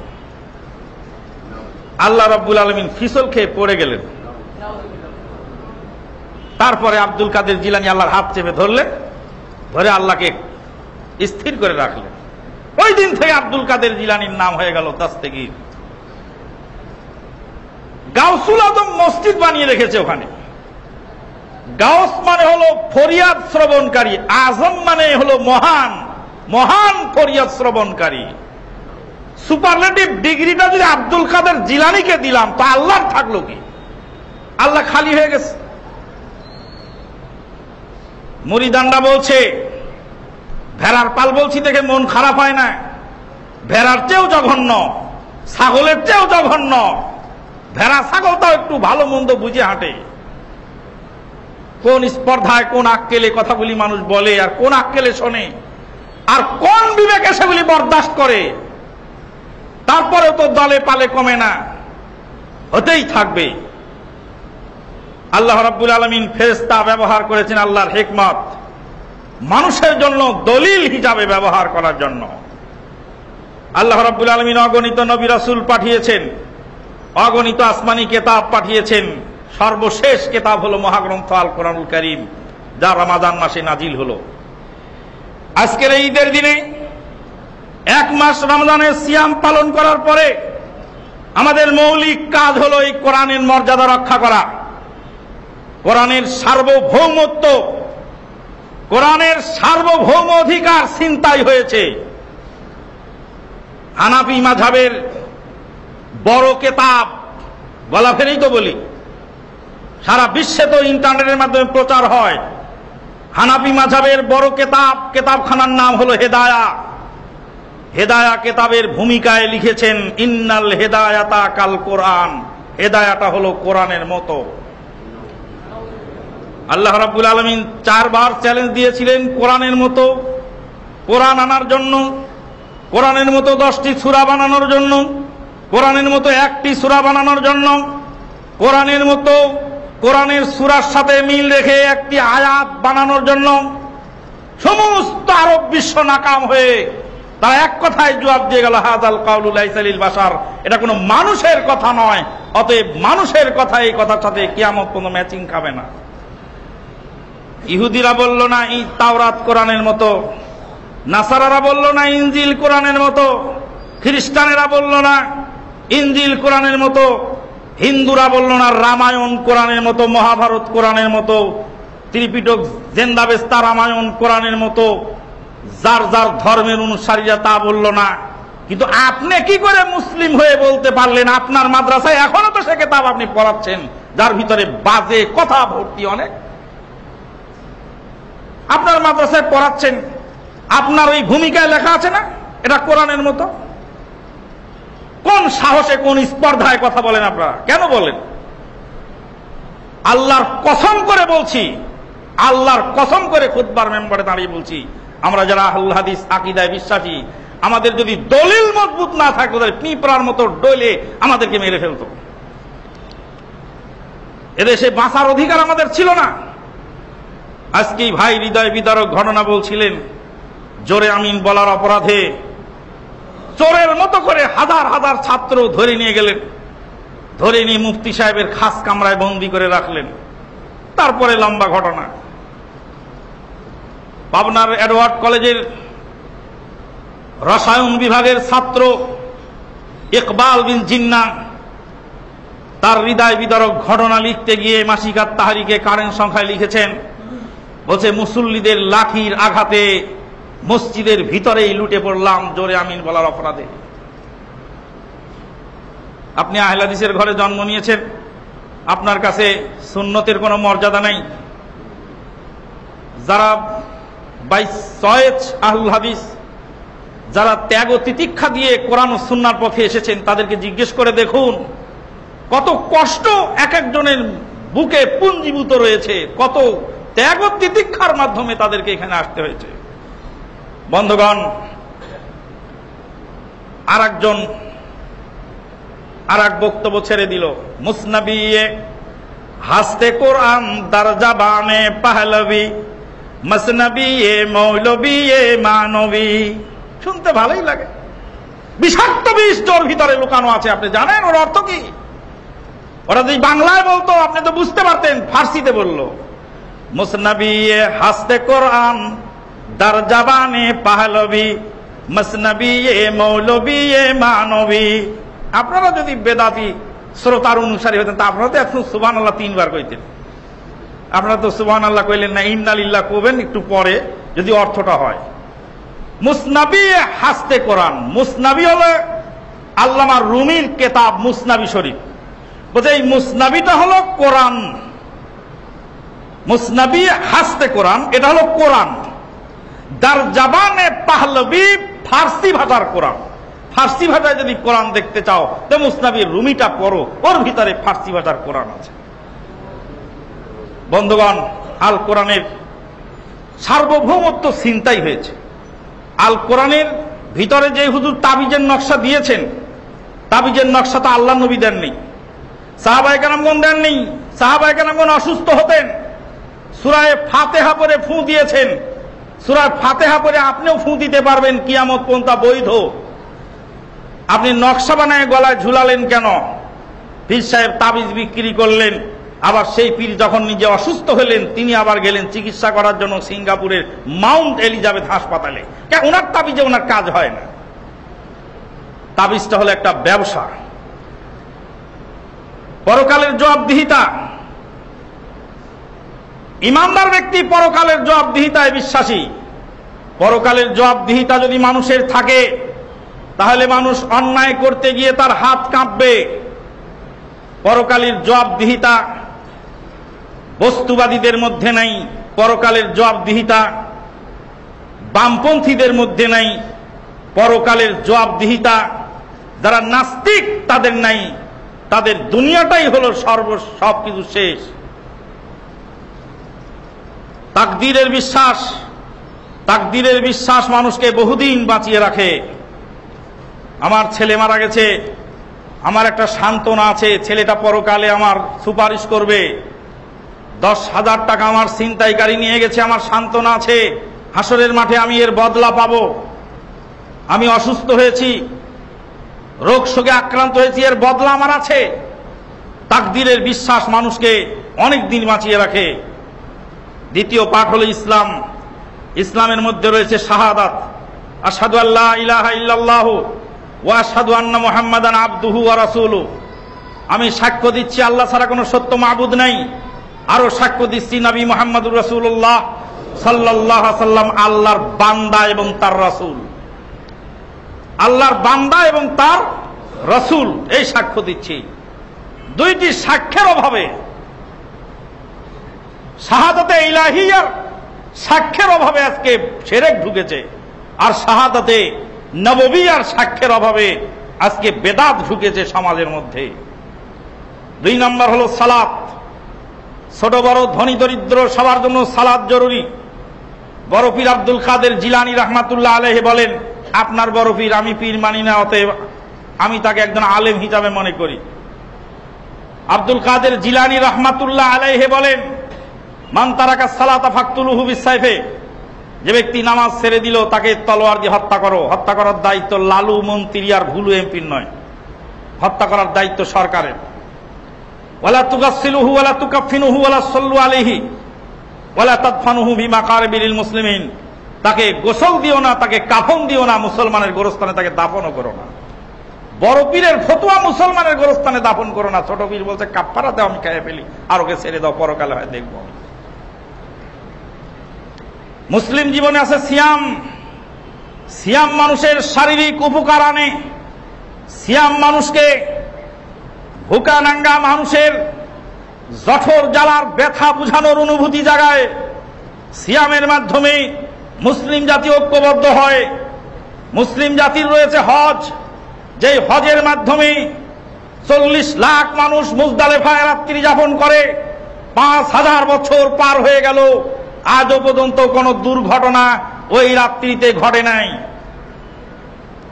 আল্লাহ রাব্বুল আলামিন ফিসল খেয়ে পড়ে গেলেন। তারপরে আব্দুল কাদের জিলানী আল্লাহর হাত চেপে ধরলেন, ধরে আল্লাহকে স্থির করে রাখলেন। ওই দিন থেকে আব্দুল কাদের জিলানীর নাম হয়ে গেল দস্তগীর। গাউসুল আজম মসজিদ বানিয়ে রেখেছে ওখানে। গাউস মানে হলো ফরিয়াদ শ্রবণকারী, আজম মানে হলো মহান, মহান ফরিয়াদ শ্রবণকারী। সুপারলেটিভ ডিগ্রিটা যদি আব্দুল কাদের জিলানীকে দিলাম তো আল্লাহর থাকলো কি? আল্লাহ খালি হয়ে গেছে। মুরিদানরা বলছে, ভেড়ার পাল বলছি দেখে মন খারাপ হয় না, ভেড়ার চেয়েও জঘন্য, ছাগলের চেয়েও জঘন্য। ভেড়া ছাগল তাও একটু ভালো মন্দ বুঝে হাঁটে। কোন স্পর্ধায় কোন আক্কেলে কথাগুলি মানুষ বলে আর কোন আক্কেলে শোনে আর কোন বিবেকে সেগুলি বরদাস্ত করে, তারপরেও তো দলে পালে কমে না, হতেই থাকবে। আল্লাহ রাব্বুল আলামিন ফেরেশতা ব্যবহার করেছেন আল্লাহর হিকমত, মানুষের জন্য দলিল হিসাবে ব্যবহার করার জন্য। আল্লাহ রাব্বুল আলামিন অগণিত নবী রাসূল পাঠিয়েছেন, অগণিত আসমানি কিতাব পাঠিয়েছেন। সর্বশেষ কিতাব হলো মহাগ্রন্থ আল কোরআনুল কারীম, যা রমাদান মাসে নাজিল হলো। আজকের এই ঈদের দিনে এক মাস রমজানের সিয়াম পালন করার পরে আমাদের মৌলিক কাজ হলো এই কোরআনের মর্যাদা রক্ষা করা, কোরআনের সার্বভৌমত্ব, কোরআনের সার্বভৌম অধিকার ছিনতাই হয়েছে। হানাফি মাযহাবের বড় কিতাব, বলা ফেরেই তো বলি, সারা বিশ্বে তো ইন্টারনেটের মাধ্যমে প্রচার হয়। হানাফি মাযহাবের বড় কিতাবখানার নাম হলো হেদায়া। হেদায়া কিতাবের ভূমিকায় লিখেছেন, ইন্নাল হেদায়াতা কাল কোরআন, হেদায়াটা হলো কোরআনের মতো। আল্লাহ রাব্বুল আলামিন 4 বার চ্যালেঞ্জ দিয়েছিলেন কোরআনের মতো কোরআন আনার জন্য, কোরআনের মতো 10টি সূরা বানানোর জন্য, কোরআনের মতো 1টি সূরা বানানোর জন্য, কোরআনের মতো কোরআনের সূরার সাথে মিল রেখে একটি আয়াত বানানোর জন্য। সমস্ত আরব বিশ্ব নাকাম হয়ে তারা এক কথায় জবাব দিয়ে গেল, হাযাল কাউলু লাইসা লিল বাশার, এটা কোনো মানুষের কথা নয়, অতএব মানুষের কথা এই কথার সাথে কিয়ামত কোনো ম্যাচিং খাবে না। ইহুদিরা বলল না এই তাওরাত কোরআনের মতো, নাসারারা বলল না ইনজিল কোরআনের মতো, খ্রিস্টানেরা বলল না ইনজিল কোরআনের মতো, হিন্দুরা বলল না রামায়ণ কোরআনের মতো, মহাভারত কোরআনের মতো, ত্রিপিটক জেন্দাবেস্তা রামায়ণ কোরআনের মতো। যার যার ধর্মের অনুসারীরা তা বলল না। কিন্তু আপনি কি করে মুসলিম হয়ে বলতে পারলেন? আপনার মাদ্রাসায় এখনো তো সে কিতাব আপনি পড়াচ্ছেন, যার ভিতরে বাজে কথা ভর্তি অনেক। আপনার মাদ্রাসায় পড়াচ্ছেন, আপনার ওই ভূমিকায় লেখা আছে না এটা কোরআনের মতো। কোন সাহসে, কোন স্পর্ধায় কথা বলেন আপনারা? কেন বলেন? আল্লাহর কসম করে বলছি, আল্লাহর কসম করে খুতবার মেম্বারে দাঁড়িয়ে বলছি, আমরা যারা আহলুল হাদিস আকীদায় বিশ্বাসী, আমাদের যদি দলিল মজবুত না থাকতো তাহলে পিঁপড়ার মতো ডলে আমাদেরকে মেরে ফেলতো। এদেশে বাঁচার অধিকার আমাদের ছিল না। আজকেই ভাই হৃদয় বিদারক ঘটনা বলছিলেন, জোরে আমিন বলার অপরাধে চোরের মতো করে হাজার হাজার ছাত্র ধরে নিয়ে গেলেন, ধরে নিয়ে মুফতি সাহেবের খাস কামরায় বন্দী করে রাখলেন। তারপরে লম্বা ঘটনা। পাবনার এডওয়ার্ড কলেজের রসায়ন বিভাগের ছাত্র ইকবাল বিন জিন্না তার হৃদয় বিদারক ঘটনা লিখতে গিয়ে মাসিকাত তাহরিকে কারেন্ট সংখ্যায় লিখেছেন, বলছে মুসল্লিদের লাঠির আঘাতে মসজিদের ভিতরেই লুটে পড়লাম জোরে আমিন বলার অপরাধে। আপনি আহলে হাদিসের ঘরে জন্ম নিয়েছেন, আপনার কাছে সুন্নতের কোনো মর্যাদা নাই। যারা বাইশ আহলুল হাদিস, যারা ত্যাগ ও তিতিক্ষা দিয়ে কোরআন ও সুন্নাহর পথে এসেছেন, তাদেরকে জিজ্ঞেস করে দেখুন কত কষ্ট এক একজনের বুকে পুঞ্জীভূত রয়েছে, কত ত্যাগ ও তিতিক্ষার মাধ্যমে তাদেরকে এখানে আসতে হয়েছে। বন্ধুগণ, আর এক বক্তব্য ছেড়ে দিল, মুসনবিয়ে হাসতে কোরআন দার জাবানে পাহলবি, মসনবিয়ে মৌলবিয়ে মানবী। শুনতে ভালোই লাগে, বিষাক্ত বিষ জোর ভিতরে লুকানো আছে। আপনি জানেন ওর অর্থ কি? ওরা যদি বাংলায় বলতো আপনি তো বুঝতে পারতেন, ফার্সিতে বললো মুসনবিয়ে হাসতে কোরআন দার জাবানে পাহলবি, মসনবিয়ে মৌলবিয়ে মানবী। আপনারা যদি বেদাতি শ্রোতার অনুসারী হতেন তা আপনারা তো এখন সুবহানাল্লাহ 3 বার কইতেন। আপনারা তো সুবহানাল্লাহ কইলেন না, ইন্নালিল্লাহ কবেন একটু পরে যদি অর্থটা হয়। মুসনাবি হাসতে কোরআন, মুসনাবি হলো আল্লামা রুমির কিতাব মুসনাবি শরীফ। বলছে এই মুসনাবিটা হলো কোরআন, মুসনাবি হাসতে কোরআন এটা হলো কোরআন। দার জাবানে পাহলবি ফার্সি ভাষার কোরআন। ফার্সি ভাষায় যদি কোরআন দেখতে চাও তো মুসনাবির রুমিটা পড়ো, ওর ভিতরে ফার্সি ভাষার কোরআন আছে। বন্ধুগণ, আল কোরআনের সার্বভৌমত্ব ছিনতাই হয়েছে। আল কোরআনের ভিতরে যে হুজুর তাবিজের নকশা দিয়েছেন, তাবিজের নকশা তো আল্লাহ নবী দেননি, সাহাবায়ে কেরামগণ দেননি। সাহাবায়ে কেরামগণ অসুস্থ হতেন, সূরা ফাতিহা পড়ে ফু দিয়েছেন। সূরা ফাতিহা পড়ে আপনিও ফু দিতে পারবেন, কিয়ামত পর্যন্ত বৈধ। আপনি নকশা বানায় গলায় ঝুলালেন কেন? পীর সাহেব তাবিজ বিক্রি করলেন, আবার সেই পীর যখন নিজে অসুস্থ হলেন তিনি আবার গেলেন চিকিৎসা করার জন্য সিঙ্গাপুরের মাউন্ট এলিজাবেথ হাসপাতালে। ওনার তাবিজে ওনার কাজ হয় না। তাবিজটা হলো একটা ব্যবসা। পরকালের জবাবদিহিতা, ইমানদার ব্যক্তি পরকালের জবাবদিহিতায় বিশ্বাসী। পরকালের জবাবদিহিতা যদি মানুষের থাকে তাহলে মানুষ অন্যায় করতে গিয়ে তার হাত কাঁপবে। পরকালের জবাবদিহিতা বস্তুবাদীদের মধ্যে নাই, পরকালের জবাবদিহিতা বামপন্থীদের মধ্যে নাই, পরকালের জবাবদিহিতা যারা নাস্তিক তাদের নাই। তাদের দুনিয়াটাই হলো সবকিছু শেষ। তাকদীরের বিশ্বাস, তাকদীরের বিশ্বাস মানুষকে বহুদিন বাঁচিয়ে রাখে। আমার ছেলে মারা গেছে, আমার একটা সান্ত্বনা আছে, ছেলেটা পরকালে আমার সুপারিশ করবে। 10,000 টাকা আমার ছিনতাইকারী নিয়ে গেছে, আমার সান্ত্বনা আছে, হাসরের মাঠে আমি এর বদলা পাবো। আমি অসুস্থ হয়েছি, রোগ শোকে আক্রান্ত হয়েছি, এর বদলা আমার আছে। তাকদীরের বিশ্বাস মানুষকে অনেক দিন বাঁচিয়ে রাখে। দ্বিতীয় পাঠ হলো ইসলাম। ইসলামের মধ্যে রয়েছে শাহাদাত, আশহাদু আল্লা ইলাহা ইল্লাল্লাহু ওয়া আশহাদু আন্না মুহাম্মাদান আবদুহু ওয়া রাসূলুহু। আমি সাক্ষ্য দিচ্ছি আল্লাহ ছাড়া কোনো সত্য মাবুদ নাই, আরো সাক্ষ্য দিচ্ছি নবী মুহাম্মদুর রাসূলুল্লাহ সাল্লাল্লাহু আলাইহি সাল্লাম আল্লাহর বান্দা এবং তার রাসূল। আল্লাহর বান্দা এবং তার রাসূল, এই সাক্ষ্য দিচ্ছি। দুইটি সাক্ষ্যের অভাবে, শাহাদাতে ইলাহিয়ার সাক্ষ্যের অভাবে আজকে শিরক ঢুকেছে, আর শাহাদাতে নববিয়ার সাক্ষ্যের অভাবে আজকে বেদাত ঢুকেছে সমাজের মধ্যে। 2 নম্বর হলো সালাত। ছোট বড় ধনী দরিদ্র সবার জন্য সালাত জরুরি। বড় পীর আব্দুল কাদের জিলানী রাহমাতুল্লাহ আলাইহি বলেন, আপনার বড় পীর, আমি পীর মানি না, অতএব আমি তাকে একজন আলেম হিসাবে মনে করি। আব্দুল কাদের জিলানী রাহমাতুল্লাহ আলাইহি বলেন, মান তারাকা সালাতা ফাকতুলুহু বিসাইফে, যে ব্যক্তি নামাজ ছেড়ে দিল তাকে তলোয়ার দিয়ে হত্যা করো। হত্যা করার দায়িত্ব লালু মন্ত্রী আর ভুলু এমপির নয়, হত্যা করার দায়িত্ব সরকারের। ওয়ালা তুগাসসিলুহু ওয়ালা তুকাফফিনুহু ওয়ালা সাল্লু আলাইহি ওয়ালা তাদফানুহু বিমাকারিবিল মুসলিমিন, তাকে গোসল দিও না, তাকে কাফন দিও না, মুসলমানের গোরস্থানে তাকে দাফনও করো না। বড় পীরের ফতোয়া মুসলমানের গোরস্থানে দাফন করো না। ছোট পীর বলছে কাফারা দাও, আমি খেয়ে ফেলি, আর ওকে ছেড়ে দাও, পরকালে হয় দেখবো। মুসলিম জীবনে আছে সিয়াম। সিয়াম মানুষের শারীরিক উপকার আনে। সিয়াম মানুষকে ভুকা নাঙ্গা মানুষের জঠর জ্বালার ব্যথা বুঝানোর অনুভূতি জাগায়। সিয়ামের মাধ্যমে মুসলিম জাতি ঐক্যবদ্ধ হয়। মুসলিম জাতির রয়েছে হজ, যেই হজের মাধ্যমে 40 লাখ মানুষ মুজদালেফায় রাত্রি যাপন করে। 5000 বছর পার হয়ে গেল, আজও পর্যন্ত কোন দুর্ঘটনা ওই রাত্রিতে ঘটে নাই।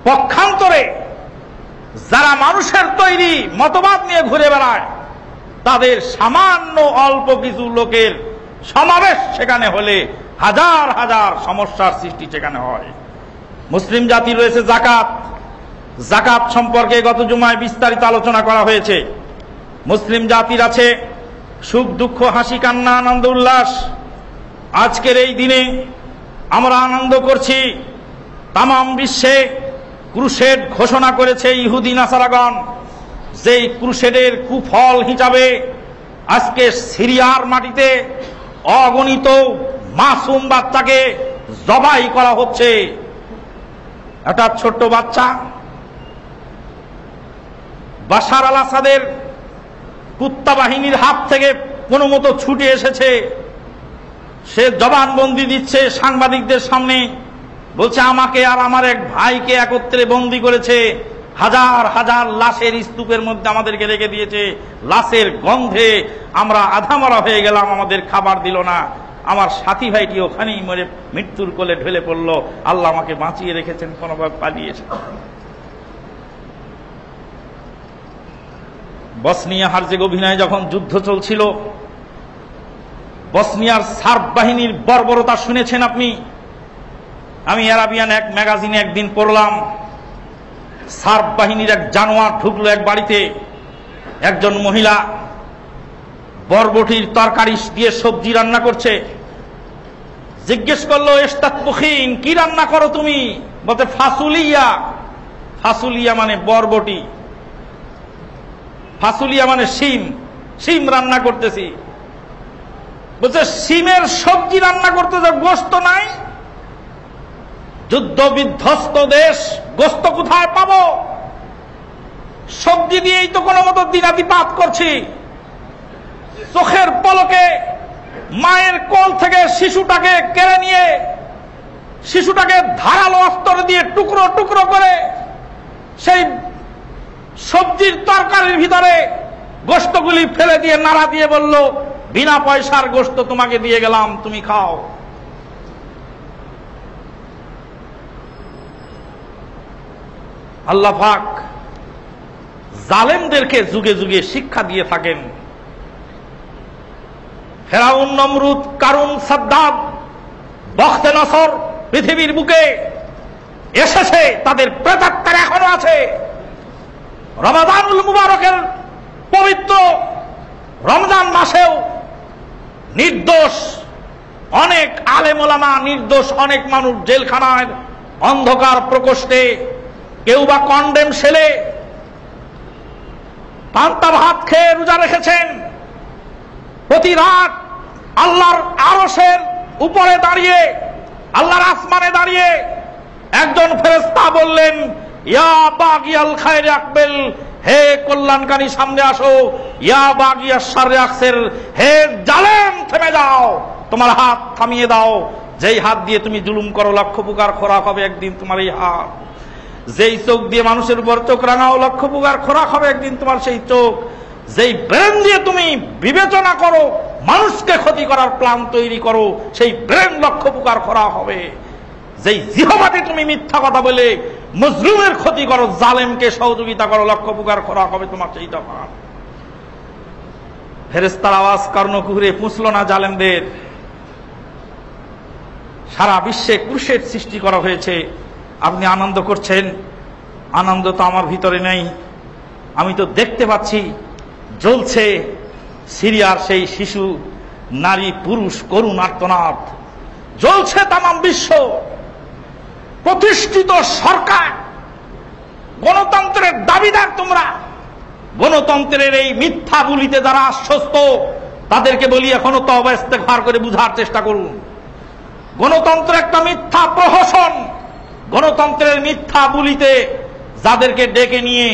পক্ষান্তরে যারা মানুষের তৈরি মতবাদ নিয়ে ঘুরে বেড়ায়, তাদের সামান্য অল্প কিছু লোকের সমাবেশ সেখানে হলে হাজার হাজার সমস্যার সৃষ্টি সেখানে হয়। মুসলিম জাতি রয়েছে যাকাত। যাকাত সম্পর্কে গত জুমায় বিস্তারিত আলোচনা করা হয়েছে। মুসলিম জাতির আছে সুখ দুঃখ, হাসি কান্না, আনন্দ উল্লাস। আজকের এই দিনে আমরা আনন্দ করছি। তামাম বিশ্বে ক্রুসেড ঘোষণা করেছে ইহুদি নাসারাগণ। যেই ক্রুসেডের কুফল হিসাবে আজকে সিরিয়ার মাটিতে অগণিত মাসুম বাচ্চাকে জবাই করা হচ্ছে। একটা ছোট্ট বাচ্চা বাশার আল আসাদের কুত্তা বাহিনীর হাত থেকে কোনো মতো ছুটে এসেছে। সে জবানবন্দি দিচ্ছে সাংবাদিকদের সামনে, বলছে আমাকে আর আমার এক ভাইকে একত্রে বন্দী করেছে, হাজার হাজার লাশের স্তূপের মধ্যে আমাদেরকে রেখে দিয়েছে। লাশের গন্ধে আমরা আধামরা হয়ে গেলাম, আমাদের খাবার দিল না। আমার সাথী ভাইটি ওখানেই মরে মৃত্যুর কোলে ঢলে পড়ল। আল্লাহ আমাকে বাঁচিয়ে রেখেছেন, কোনোভাবে পালিয়েছে। বসনিয়া হার্জেগোভিনায় যখন যুদ্ধ চলছিল, বসনিয়ার সার্ব বাহিনীর বর্বরতা শুনেছেন আপনি। আমি আরাবিয়ান এক ম্যাগাজিনে একদিন পড়লাম, সার্ব বাহিনীর এক জানোয়ার ঢুকলো এক বাড়িতে। একজন মহিলা বরবটির তরকারি দিয়ে সবজি রান্না করছে। জিজ্ঞেস করলো, ইস্তাতবুখিন, কি রান্না করো তুমি? বলতে ফাসুলিয়া। ফাসুলিয়া মানে বরবটি, ফাসুলিয়া মানে শিম, শিম রান্না করতেছি। বলছে শিমের সবজি রান্না করতেছে, গোশত নাই? যুদ্ধ বিধ্বস্ত দেশ, গোশত কোথায় পাবো? সবজি দিয়েই তো কোনো মতো দিনাতিপাত করছি। চোখের পলকে মায়ের কোল থেকে শিশুটাকে কেড়ে নিয়ে শিশুটাকে ধারালো অস্ত্র দিয়ে টুকরো টুকরো করে সেই সবজির তরকারির ভিতরে গোশতগুলি ফেলে দিয়ে নাড়া দিয়ে বলল, বিনা পয়সার গোশত তোমাকে দিয়ে গেলাম, তুমি খাও। আল্লাহ পাক জালেমদেরকে যুগে যুগে শিক্ষা দিয়ে থাকেন। ফেরাউন, নমরুদ, কারুন, সাদ্দাত, বখতে নসর পৃথিবীর বুকে এসেছে, তাদের প্রেতাত্মার এখনো আছে। রমাদানুল মুবারকের পবিত্র রমজান মাসেও নির্দোষ অনেক আলেম ওলামা, নির্দোষ অনেক মানুষ জেলখানায় অন্ধকার প্রকোষ্ঠে, কেউ বা কন্ডেম সেলে পান্তা ভাত খেয়ে রোজা রেখেছেন। প্রতি রাত আল্লাহর আরশের উপরে দাঁড়িয়ে, আল্লাহর আসমানে দাঁড়িয়ে একজন ফেরেশতা বললেন, ইয়া বাগিয়াল খায়রে আকবেল, হে কল্যাণকারী সামনে আসো। ইয়া বাগিয়াস শাররে আকসির, হে জালেম থেমে যাও, তোমার হাত থামিয়ে দাও। যেই হাত দিয়ে তুমি জুলুম করো, লক্ষ প্রকার খোরাক হবে একদিন তোমার এই হাত। যেই চোখ দিয়ে মানুষের উপর চোখ রাঙাও, লক্ষ প্রকার খোরাক হবে একদিন তোমার সেই চোখ। যেই ব্রেন দিয়ে তুমি বিবেচনা করো, মানুষকে ক্ষতি করার প্ল্যান তৈরি করো, সেই ব্রেন লক্ষ প্রকার খোরাক হবে। যেই জিহ্বাতে তুমি মিথ্যা কথা বলে মজলুমের ক্ষতি করো, জালেমকে সহযোগিতা করো, লক্ষ প্রকার খোরাক হবে তোমার সেই দফা। ফেরেশতার আওয়াজ কর্ণকুহরে পৌঁছল না জালেমদের। সারা বিশ্বে ক্রুশের সৃষ্টি করা হয়েছে। আপনি আনন্দ করছেন, আনন্দ তো আমার ভিতরে নেই। আমি তো দেখতে পাচ্ছি জ্বলছে সিরিয়ার সেই শিশু, নারী, পুরুষ, করুণ আর্তনাদ। জ্বলছে তামাম বিশ্ব। প্রতিষ্ঠিত সরকার, গণতন্ত্রের দাবিদার তোমরা। গণতন্ত্রের এই মিথ্যা বলিতে যারা আশ্বস্ত, তাদেরকে বলি এখনো তওবা ইস্তেগফার করে বুঝার চেষ্টা করুন। গণতন্ত্র একটা মিথ্যা প্রহসন। গণতন্ত্রের মিথ্যা বলিতে যাদেরকে ডেকে নিয়ে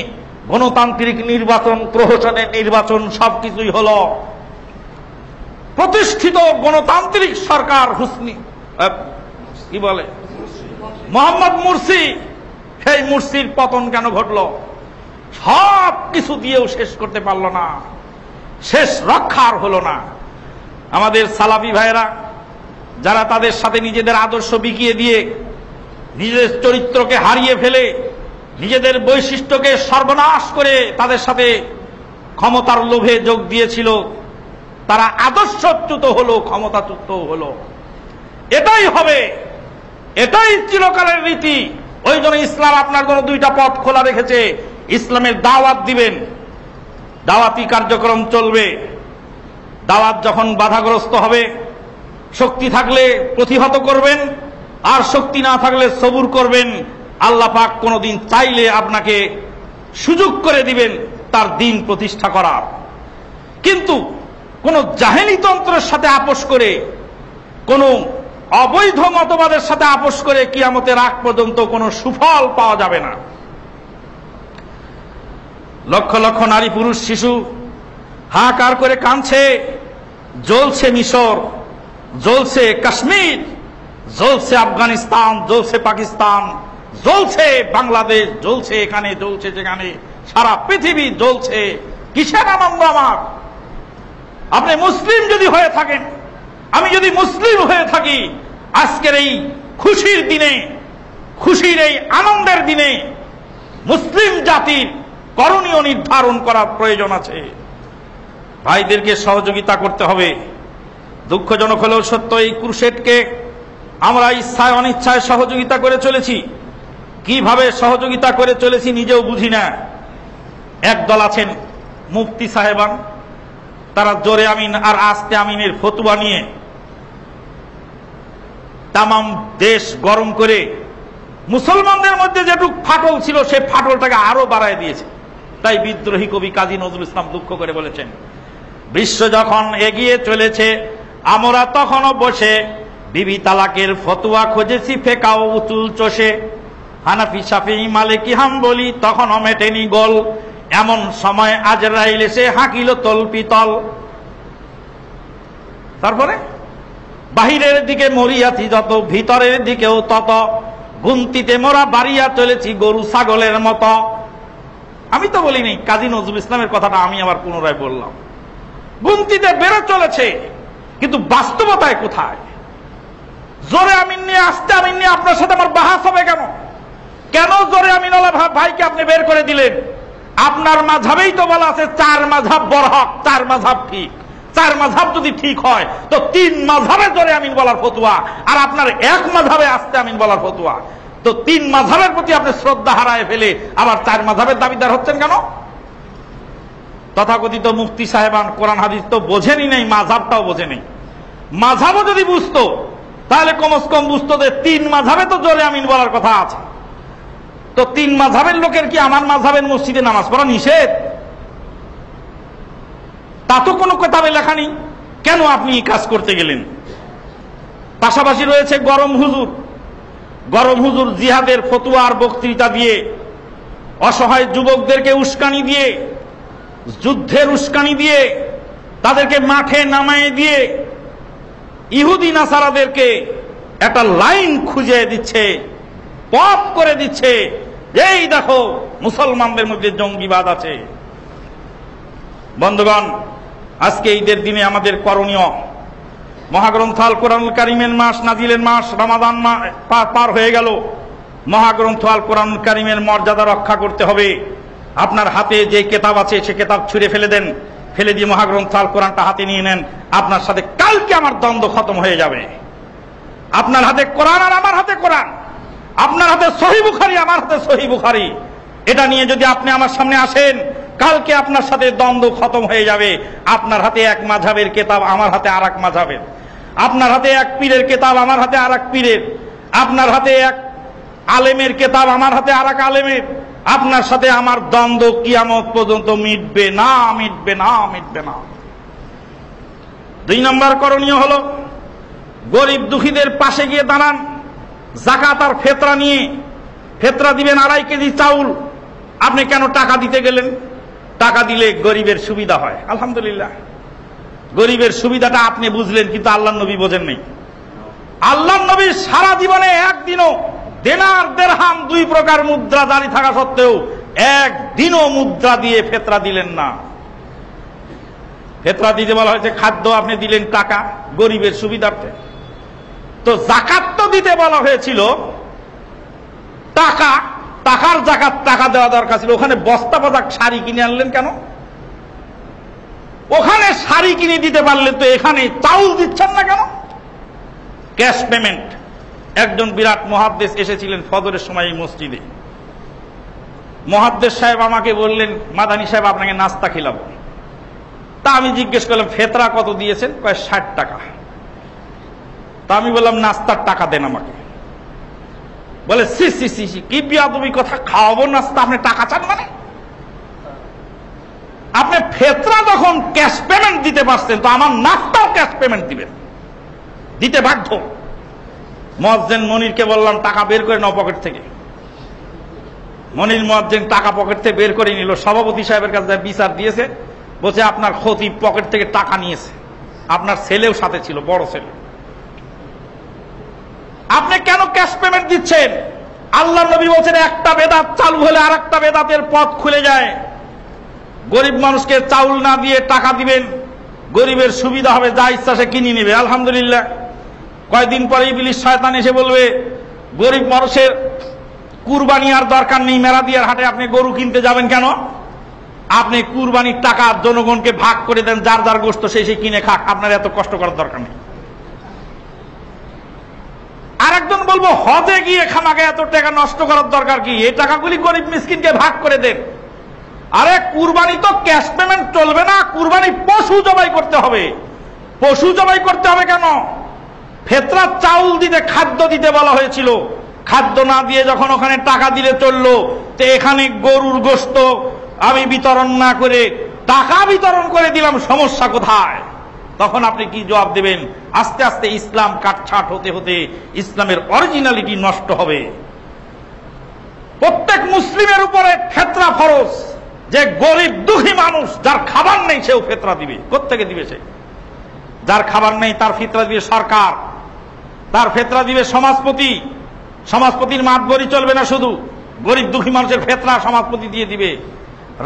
গণতান্ত্রিক নির্বাচন, প্রহসনের নির্বাচন সবকিছুই হল। প্রতিষ্ঠিত গণতান্ত্রিক সরকার কি বলে মোহাম্মদ মুরসি, সেই মুরসির পতন কেন ঘটল? সব কিছু দিয়েও শেষ করতে পারল না, শেষ রক্ষার হলো না। আমাদের সালাফি ভাইয়েরা যারা তাদের সাথে নিজেদের আদর্শ বিকিয়ে দিয়ে, নিজেদের চরিত্রকে হারিয়ে ফেলে, নিজেদের বৈশিষ্ট্যকে সর্বনাশ করে তাদের সাথে ক্ষমতার লোভে যোগ দিয়েছিল, তারা আদর্শচ্যুত হলো, ক্ষমতাচ্যুত হলো। এটাই হবে, এটাই চিরকালের রীতি। ওই জন্য ইসলাম আপনার জন্য দুইটা পথ খোলা রেখেছে। ইসলামের দাওয়াত দিবেন, দাওয়াতি কার্যক্রম চলবে। দাওয়াত যখন বাধাগ্রস্ত হবে, শক্তি থাকলে প্রতিহত করবেন, আর শক্তি না থাকলে সবুর করবেন। আল্লাহ পাক কোনদিন চাইলে আপনাকে সুযোগ করে দিবেন তার দিন প্রতিষ্ঠা করার। কিন্তু কোন জাহেলি তন্ত্রের সাথে আপোষ করে, কোন অবৈধ মতবাদের সাথে আপোষ করে কিয়ামতের আগ পর্যন্ত কোনো সুফল পাওয়া যাবে না। লক্ষ লক্ষ নারী, পুরুষ, শিশু হাহাকার করে কাঁদছে। জ্বলছে মিশর, জ্বলছে কাশ্মীর, জ্বলছে আফগানিস্তান, জ্বলছে পাকিস্তান, জ্বলছে বাংলাদেশ, জ্বলছে এখানে, জ্বলছে যেখানে, সারা পৃথিবী জ্বলছে। কিসের আনন্দ আমার? আপনি মুসলিম যদি হয়ে থাকেন, আমি যদি মুসলিম হয়ে থাকি, আজকের এই খুশির দিনে, খুশির এই আনন্দের দিনে মুসলিম জাতির করণীয় নির্ধারণ করার প্রয়োজন আছে। ভাইদেরকে সহযোগিতা করতে হবে। দুঃখজনক হলেও সত্য, এই ক্রুসেডকে আমরা ইচ্ছায় অনিচ্ছায় সহযোগিতা করে চলেছি। কিভাবে সহযোগিতা করে চলেছি নিজেও বুঝি না। একদল আছেন মুফতি সাহেবান, তারা জোরে আমিন আর আস্তে আমিনের ফতোয়া নিয়ে তামাম দেশ গরম করে মুসলমানদের মধ্যে যেটুকু ফাটল ছিল সেই ফাটলটাকে আরো বাড়ায় দিয়েছে। তাই বিদ্রোহী কবি কাজী নজরুল ইসলাম দুঃখ করে বলেছেন, বিশ্ব যখন এগিয়ে চলেছে আমরা তখনও বসে বিবি তালাকের ফতোয়া খুঁজেছি ফেকাও উতুল চষে, হানাফি শাফিঈ মালিকি হাম্বলি তখনও মেটেনি গোল, এমন সময় আজরাইল এসে হাঁকিল তলপিতল। তারপরে বাহিরের দিকে মরিয়াছি যত ভিতরের দিকেও তত, গুনতিতে মোরা বাড়িয়া চলেছি গরু ছাগলের মতো। আমি তো বলিনি, কাজী নজরুল ইসলামের কথাটা আমি আবার পুনরায় বললাম। গুনতিতে বেড়ে চলেছে, কিন্তু বাস্তবতায় কোথায়? জোরে আমিন নিয়ে আস্তে আমিন নিয়ে আপনার সাথে আমার বাহাস হবে কেন? কেন জোরে আমিনওয়ালা ভাইকে আপনি বের করে দিলেন? আপনার মাযহাবেই তো বলা আছে চার মাযহাব বরহক, চার মাযহাব ঠিক। চার মাযহাব যদি ঠিক হয় তো তিন মাযহাবে জোরে আমিন বলার ফতোয়া, আর আপনার এক মাযহাবে আস্তে আমিন বলার ফতোয়া। তো তিন মাযহাবের প্রতি আপনি শ্রদ্ধা হারায় ফেলে আবার চার মাযহাবের দাবিদার হচ্ছেন কেন? তথাকথিত মুফতি সাহেবান কোরআন হাদিস তো বোঝেনি নেই, মাযহাবটাও বোঝে নেই। মাযহাবও যদি বুঝতো তাহলে কমস কম বুঝতো যে তিন মাযহাবে তো জোরে আমিন বলার কথা আছে। তো তিন মাযহাবের লোকের কি আমার মাযহাবের মসজিদে নামাজ পড়া নিষেধ? তা তো কোনো কিতাবে লেখা নেই। কেন আপনি এই কাজ করতে গেলেন? পাশাপাশি রয়েছে গরম হুজুর। গরম হুজুর জিহাদের ফতোয়া আর বক্তৃতা দিয়ে অসহায় যুবকদেরকে উস্কানি দিয়ে, যুদ্ধের উস্কানি দিয়ে, তাদেরকে মাঠে নামায় দিয়ে ইহুদি নাসারাদেরকে একটা লাইন খুঁজে দিচ্ছে, পথ করে দিচ্ছে, এই দেখো মুসলমানদের মধ্যে জঙ্গিবাদ আছে। বন্ধুগণ, আজকে ঈদের দিনে আমাদের করণীয়, মহাগ্রন্থ আল কোরআনুল কারীমের মাস, নাজিলের মাস, রমাদান পার হয়ে গেল। মহাগ্রন্থ আল কোরআনুল কারীমের মর্যাদা রক্ষা করতে হবে। আপনার হাতে যে কিতাব আছে সে কিতাব ছুঁড়ে ফেলে দেন, ফেলে দিয়ে মহাগ্রন্থ আল কোরআনটা হাতে নিয়ে নেন। আপনার সাথে কালকে আমার দ্বন্দ্ব খতম হয়ে যাবে। আপনার হাতে কোরআন আর আমার হাতে কোরআন, আপনার হাতে সহিহ বুখারী আমার হাতে সহিহ বুখারী, এটা নিয়ে যদি আপনি আমার সামনে আসেন, কালকে আপনার সাথে দ্বন্দ্ব খতম হয়ে যাবে। আপনার হাতে এক মাযহাবের কিতাব, আমার হাতে আর এক মাযহাবের। আপনার হাতে এক পীরের কিতাব, আমার হাতে আর এক পীরের। আপনার হাতে এক আলেমের কিতাব, আমার হাতে আর এক আলেমের। আপনার সাথে আমার দ্বন্দ্ব কিয়ামত পর্যন্ত মিটবে না, মিটবে না, মিটবে না। 2 নম্বর করণীয় হলো গরিব দুঃখীদের পাশে গিয়ে দাঁড়ান। যাকাত আর ফিতরা নিয়ে, ফিতরা দিবেন 2.5 কেজি চাউল, আপনি কেন টাকা দিতে গেলেন? টাকা দিলে গরিবের সুবিধা হয়, আলহামদুলিল্লাহ। গরিবের সুবিধাটা আপনি বুঝলেন, কিন্তু আল্লাহর নবী বোঝেন নাই। আল্লাহর নবী সারা জীবনে একদিনও দেনার দেরহাম 2 প্রকার মুদ্রা জারি থাকা সত্ত্বেও একদিনও মুদ্রা দিয়ে ফিতরা দিলেন না। ফিতরা দিতে বলা হয়েছে খাদ্য, আপনি দিলেন টাকা গরিবের সুবিধার্থে। তো যাকাত তো দিতে বলা হয়েছিল টাকা, টাকার যাকাত, টাকা দেওয়া দরকার ছিল। ওখানে বস্তা বাজাক শাড়ি কিনে আনলেন কেন? ওখানে শাড়ি কিনে দিতে পারলেন, তো এখানে চাউল দিচ্ছেন না কেন? Cash payment. একজন বিরাট মুহাদ্দিস এসেছিলেন ফজরের সময় এই মসজিদে। মুহাদ্দিস সাহেব আমাকে বললেন, মাদানী সাহেব আপনাকে নাস্তা খিলাবো। তা আমি জিজ্ঞেস করলাম ফিতরা কত দিয়েছেন? কয় 60 টাকা। তা আমি বললাম নাস্তার টাকা দেন আমাকে। বলে সি সি সি সি, কি বিয়াদবি কথা, খাওয়াবো নাস্তা, আপনি টাকা চান মানে? আপনি ফিতরা যখন ক্যাশ পেমেন্ট দিতে পারছেন, তো আমার নাস্তাও ক্যাশ পেমেন্ট দিবেন, দিতে বাধ্য। মুয়াজ্জিন মনিরকে বললাম টাকা বের করে নাও পকেট থেকে। মনির মুয়াজ্জিন টাকা পকেট থেকে বের করে নিল। সভাপতি সাহেবের কাছে বিচার দিয়েছে, বলছে আপনার খতিব পকেট থেকে টাকা নিয়েছে, আপনার ছেলেও সাথে ছিল, বড় ছেলে। আপনি কেন ক্যাশ পেমেন্ট দিচ্ছেন? আল্লাহর নবী বলছেন একটা বেদাত চালু হলে আর একটা বেদাতের পথ খুলে যায়। গরিব মানুষকে চাউল না দিয়ে টাকা দিবেন, গরিবের সুবিধা হবে, যা ইচ্ছা সে কিনে নেবে, আলহামদুলিল্লাহ। কয়েকদিন পরে ইবলিস শয়তান এসে বলবে গরিব মানুষের কুরবানি আর দরকার নেই, মেরাদিয়ার হাটে আপনি গরু কিনতে যাবেন কেন? আপনি কুরবানির টাকা জনগণকে ভাগ করে দেন, যার যার গোশত সেই কিনে খাক, আপনার এত কষ্ট করার দরকার নেই। আর একজন বলবো হজে গিয়ে খামাকে এত টাকা নষ্ট করার দরকার কি? এই টাকাগুলি গরিব মিসকিনকে ভাগ করে দেন। আরে কুরবানি তো ক্যাশ পেমেন্ট চলবে না, কুরবানি পশু জবাই করতে হবে। পশু জবাই করতে হবে কেন? ফেতরা চাউল দিতে, খাদ্য দিতে বলা হয়েছিল। খাদ্য না দিয়ে যখন ওখানে টাকা দিলে চললো, তো এখানে গরুর গোশত আমি বিতরণ না করে টাকা বিতরণ করে দিলাম, সমস্যা কোথায়? তখন আপনি কি জবাব দেবেন? আস্তে আস্তে ইসলাম কাটছাট হতে হতে ইসলামের অরিজিনালিটি নষ্ট হবে। প্রত্যেক মুসলিমের উপরে ফেতরা ফরজ, যে গরিব দুঃখী মানুষ যার খাবার নেই সেও ফেতরা দিবে। কোত্থেকে দিবে সে? যার খাবার নেই তার ফিতরা দিবে সরকার, তার ফেতরা দিবে সমাজপতি। সমাজপতির মাতবরি চলবে না, শুধু গরিব দুঃখী মানুষের ফেতরা সমাজপতি দিয়ে দিবে।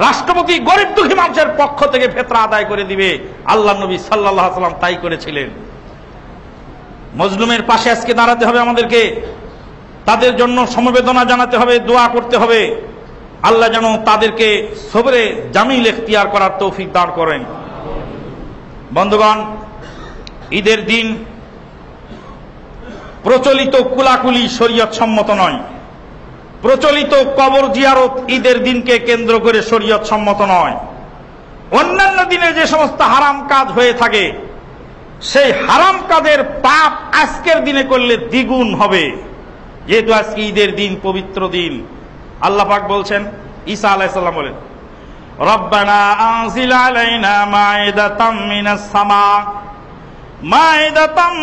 রাষ্ট্রপতি গরিব দুঃখী মানুষের পক্ষ থেকে ফেতরা আদায় করে দিবে। আল্লাহ নবী সাল্লাল্লাহু আলাইহি ওয়াসাল্লাম তাই করেছিলেন। মজলুমের পাশে আজকে দাঁড়াতে হবে আমাদেরকে, তাদের জন্য সমবেদনা জানাতে হবে, দোয়া করতে হবে। আল্লাহ যেন তাদেরকে সবরে জামিল এখতিয়ার করার তৌফিক দান করেন। বন্ধুগণ, ঈদের দিন প্রচলিত কুলাকুলি শরীয়ত সম্মত নয়। প্রচলিত কবর জিয়ারত ঈদের দিনকে কেন্দ্র করে শরীয়ত সম্মত নয়। অন্যান্য দিনে যে সমস্ত হারাম কাজ হয়ে থাকে, সেই হারাম কাজের পাপ আজকের দিনে করলে দ্বিগুণ হবে। যেহেতু আজকে ঈদের দিন, পবিত্র দিন। আল্লাহ পাক বলছেন, ঈসা আলাইহিস সালাম বলেন, রব্বানা আনজিল আলাইনা মাইদাতাম মিনাস সামা মাইদাতাম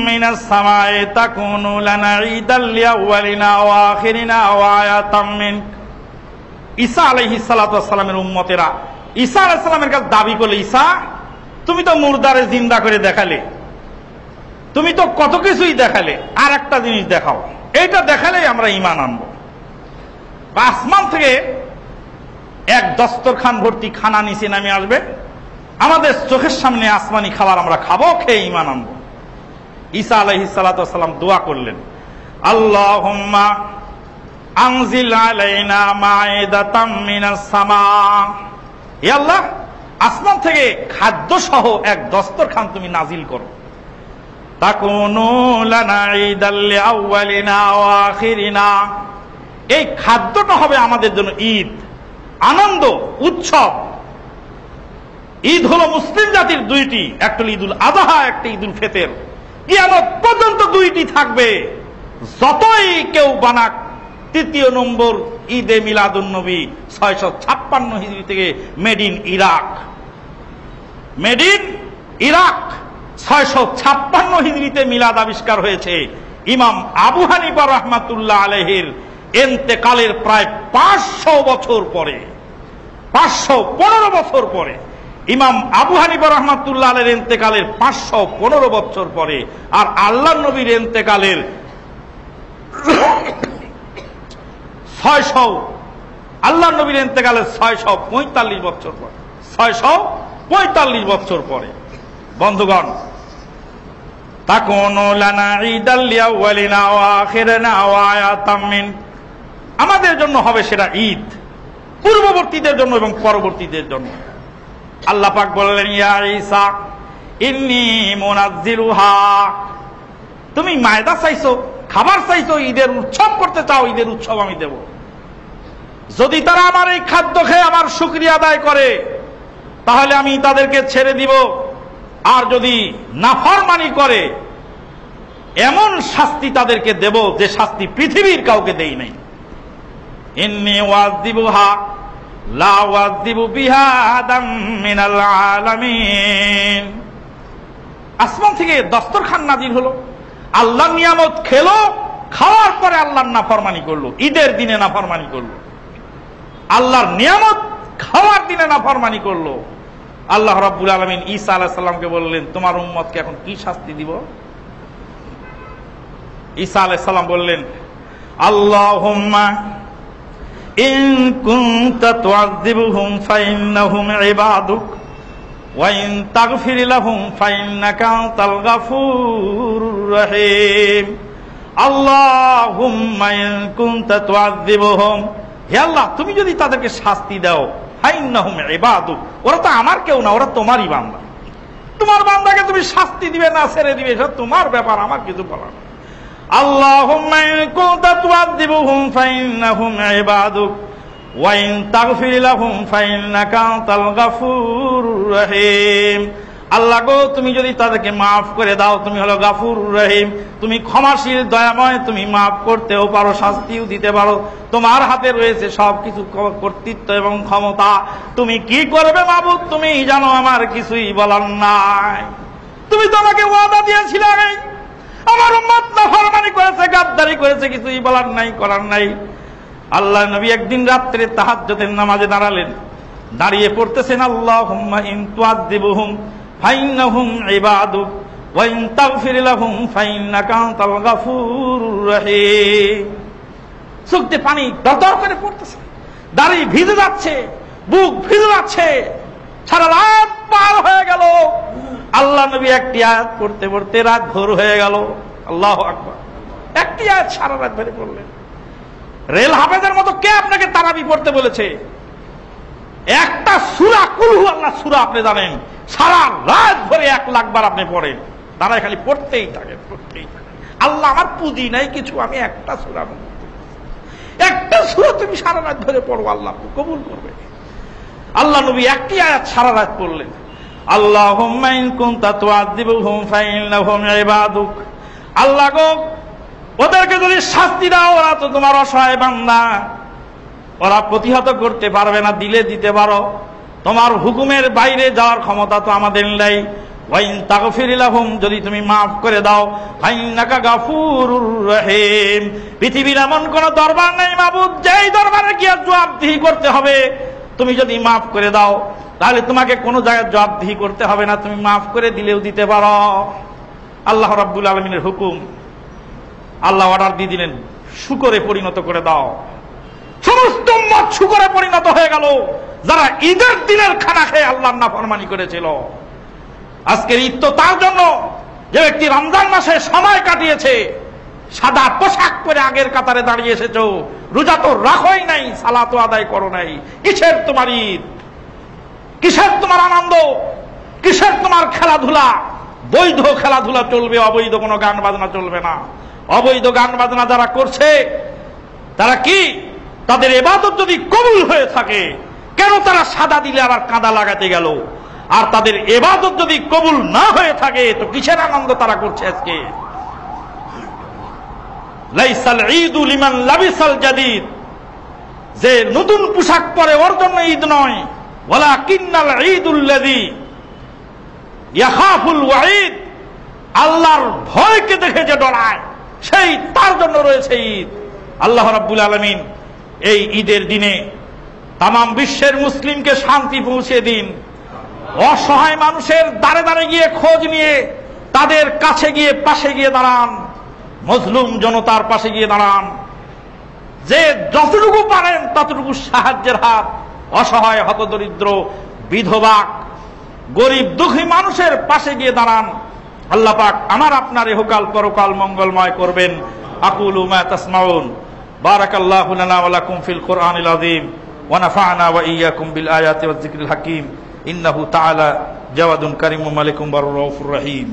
মিনাস সামাই তাকুনু লানা ঈদাল লিআওয়ালিনা ওয়া আখিরিনা ওয়া আয়াতাম মিনক। ঈসা আলাইহিস সালাতু ওয়াস সালামের উম্মতেরা ঈসা আলাইহিস সালামের কাছে দাবি করলে, ঈসা তুমি তো মুর্দারে জিন্দা করে দেখালে, তুমি তো কত কিছুই দেখালে, আর একটা জিনিস দেখাও, এইটা দেখালেই আমরা ঈমান আনবো। আসমান থেকে এক দস্তরখান ভর্তি খানা নিচে নামে আসবে, আমাদের চোখের সামনে আসমানি খাবার আমরা খাবো, খেয়ে ঈমান আনবো। ঈসা আলাইহিস সালাতু ওয়াস সালাম দোয়া করলেন, আল্লাহুম্মা আনজিল আলাইনা মাইদাতাম মিনাস সামা। হে আল্লাহ, আসমান থেকে খাদ্য সহ এক দস্তরখান তুমি নাজিল করো। তাকুনু লানা ঈদাল লিআওয়ালিনা ওয়া আখিরিনা। এই খাদ্যটা হবে আমাদের জন্য ঈদ, আনন্দ, উৎসব। ঈদ হলো মুসলিম জাতির দুইটি, একটা হলো ঈদুল আযহা, একটা ঈদুল ফিতর। কিয়ামত পর্যন্ত দুইটি থাকবে। যতই কেউ বানাক, তৃতীয় নম্বর ঈদে মিলাদুন নবী 656 হিজরি থেকে made in Iraq. Made in Iraq 656 হিজরিতে মিলাদ আবিষ্কার হয়েছে। ইমাম আবু হানিফা রাহমাতুল্লাহ আলাইহির ইন্তেকালের প্রায় 500 বছর পরে, 515 বছর পরে, ইমাম আবু হানিফা রাহমাতুল্লাহ আলাইহির ইন্তেকালের 515 বছর পরে, আর আল্লাহর নবীর ইন্তেকালের 600, আল্লাহর নবীর ইন্তেকালের 645 বছর পরে, 645 বছর পরে। বন্ধুগণ, তাকুনু লানা ঈদাল লিআওয়ালিনা ওয়া আখিরিনা ওয়া আয়াতাম মিন। আমাদের জন্য হবে সেটা ঈদ, পূর্ববর্তীদের জন্য এবং পরবর্তীদের জন্য। আল্লাহ পাক বললেন, ইয়া ঈসা ইন্নী মুনাজ্জিলুহা। তুমি মায়দা চাইছো, খাবার চাইছো, ঈদের উৎসব করতে চাও, ঈদের উৎসব আমি দেব। যদি তারা আমার এই খাদ্য খেয়ে আমার শুকরিয়া আদায় করে, তাহলে আমি তাদেরকে ছেড়ে দিব। আর যদি নাফরমানি করে, এমন শাস্তি তাদেরকে দেব যে শাস্তি পৃথিবীর কাউকে দেই নাই। ইন্নী ওয়াযিবুহা লা ওয়াযিবু বিহা আহাদাম মিনাল আলামিন। আসমান থেকে দস্তরখান নাজিল হলো, আল্লাহর নিয়ামত খেলো, খাওয়ার পরে আল্লাহর নাফরমানি করলো, ঈদের দিনে নাফরমানি করলো। আল্লাহর নিয়ামত খাওয়ার দিনে নাফরমানি করলো। আল্লাহ রাব্বুল আলামিন ঈসা আলাইহিস সালামকে বললেন, তোমার উম্মতকে এখন কি শাস্তি দিব? ঈসা আলাইহিস সালাম বললেন, আল্লাহুম্মা ইন কুনতা তুআযিবুহুম ফাইন্নাহুম ইবাদুক ওয়া ইন তাগফির লাহুম ফাইন্নাকা আনতাল গাফুরুর রহিম। আল্লাহুম্মা ইন কুনতা তুআযিবুহুম, হে আল্লাহ, তুমি যদি তাদেরকে শাস্তি দাও, ফাইন্নাহুম ইবাদুক, ওরা তো আমার কেউ না, ওরা তোমারই বান্দা। তোমার বান্দাকে তুমি শাস্তি দিবে না ছেড়ে দিবে, এটা তোমার ব্যাপার, আমার কিছু বলার না। আল্লাহুম্মা ইন কুনতা তুআযিবুহুম ফাইন্নাহুম ইবাদুক ওয়া ইন তাগফির লাহুম ফাইন্নাকা আনতাল গাফুরুর রহিম। আল্লাহ গো, তুমি যদি তাদেরকে মাফ করে দাও, তুমি হলো গাফুরুর রহিম, তুমি ক্ষমাশীল দয়াময়, তুমি মাফ করতেও পারো, শাস্তিও দিতে পারো, তোমার হাতে রয়েছে সবকিছু কর্তৃত্ব এবং ক্ষমতা। তুমি কি করবে মাবুদ তুমি জানো, আমার কিছুই বলার নাই। তুমি তো আমাকে ওয়াদা দিয়েছিলে আমার উম্মত নাফরমানি করেছে, গাদ্দারি করেছে, কিছুই বলার নাই, করার নাই। আল্লাহ নবী একদিন রাত্রে তাহাজ্জুদের নামাজে দাঁড়ালেন, দাঁড়িয়ে পড়তেছেন আল্লাহুম্মা ইন তুআযিবুহুম ফাইন্নাহুম ইবাদুক ওয়া ইন তাগফির লাহুম ফাইন্নাকা আনতাল গাফুরুর রহিম। চোখে পানি দরদর করে পড়তেছে, দাড়ি ভিজে যাচ্ছে, বুক ভিজে যাচ্ছে, সারা রাত পার হয়ে গেল। আল্লাহ নবী একটি আয়াত পড়তে পড়তে রাত ভোর হয়ে গেল। আল্লাহু আকবার। একটি আয়াত সারা রাত ধরে পড়লেন। রেল হাফেজের মতো কে আপনাকে তারাবি পড়তে বলেছে? একটা সূরা কুল হুয়াল্লাহ সূরা আপনি জানেন, সারা রাত ধরে 1 লাখ বার আপনি পড়েন, দাঁড়ায় খালি পড়তেই থাকেন, পড়তেই থাকেন। আল্লাহ আমার পুঁজি নাই কিছু, আমি একটা সূরা তুমি সারা রাত ধরে পড়ো, আল্লাহ কবুল করবে। আল্লাহ নবী একটি আয়াত সারা রাত পড়লেন, আল্লাহুম্মা ইন কুনতা তুআযিবুহুম ফাইন্নাহুম ইবাদুক। আল্লাহ গো, ওদেরকে যদি শাস্তি দাও, ওরা তো তোমার অসহায় বান্দা, ওরা প্রতিহত করতে পারবে না, দিলে দিতে পারো, তোমার হুকুমের বাইরে যাওয়ার ক্ষমতা তো আমাদের নাই। ওয়া ইন তাগফির লাহুম, যদি তুমি মাফ করে দাও, ফাইন্নাকা গাফুরুর রহিম। পৃথিবীর এমন কোন দরবার নেই মাবুদ, যেই দরবারে গিয়ে জবাবদিহি করতে হবে। তুমি যদি মাফ করে দাও, তাহলে তোমাকে কোনো জায়গায় জবাবদিহি করতে হবে না, তুমি মাফ করে দিলেও দিতে পারো। আল্লাহ রাব্বুল আলামিনের হুকুম, আল্লাহ অর্ডার দিয়ে দিলেন, শুকরে পরিণত করে দাও। সমস্ত উম্মত শুকরে পরিণত হয়ে গেল, যারা ঈদের দিনের খানা খেয়ে আল্লাহর নাফরমানি করেছিল। আজকের ঈদ তো তার জন্য, যে ব্যক্তি রমজান মাসে সময় কাটিয়েছে, সাদা পোশাক পরে আগের কাতারে দাঁড়িয়ে এসেছো, রোজা তো রাখোই নাই, সালাত আদায় করো নাই। কিসের তোমার ঈদ? কিসের তোমার আনন্দ? কিসের তোমার খেলাধুলা? বৈধ খেলাধুলা চলবে, অবৈধ কোনো গান বাজনা চলবে না। অবৈধ গান বাজনা যারা করছে, তারা কি, তাদের ইবাদত যদি কবুল হয়ে থাকে, কেন তারা সাদা দিলে আবার কাঁদা লাগাতে গেল? আর তাদের ইবাদত যদি কবুল না হয়ে থাকে, তো কিসের আনন্দ তারা করছে আজকে? লাইসাল ঈদু লিমান লাবিসাল জাদিদ, যে নতুন পোশাক পরে ওর জন্য ঈদ নয়, ওয়ালাকিন্নাল ঈদুল্লাযী ইয়াখাফুল ওয়াঈদ, আল্লাহর ভয়কে দেখে যে ডরায়, সেই তার জন্য রয়েছে ঈদ। আল্লাহ রাব্বুল আলামিন এই ঈদের দিনে তামাম বিশ্বের মুসলিমকে শান্তি পৌঁছে দিন। অসহায় মানুষের দ্বারে দ্বারে গিয়ে খোঁজ নিয়ে তাদের কাছে গিয়ে পাশে গিয়ে দাঁড়ান, মজলুম জনতার পাশে গিয়ে দাঁড়ান। যে যতটুকু পারেন ততটুকু সাহায্যের হাত অসহায়, হতদরিদ্র, বিধবা, গরিব, দুঃখী মানুষের পাশে গিয়ে দাঁড়ান। আল্লাহ পাক আমার আপনার ইহকাল পরকাল মঙ্গলময় করবেন। আকুলু মা তাসমাউন। বারাকাল্লাহু লানা ওয়া লাকুম ফিল কুরআনিল আযীম ওয়া নাফা'না ওয়া ইয়্যাকুম বিল আয়াতি ওয়াজ যিকরিল হাকীম। ইন্নাহু তাআলা জাওয়াদুন কারীমুম মালিকুম বাররাউফুর রহিম।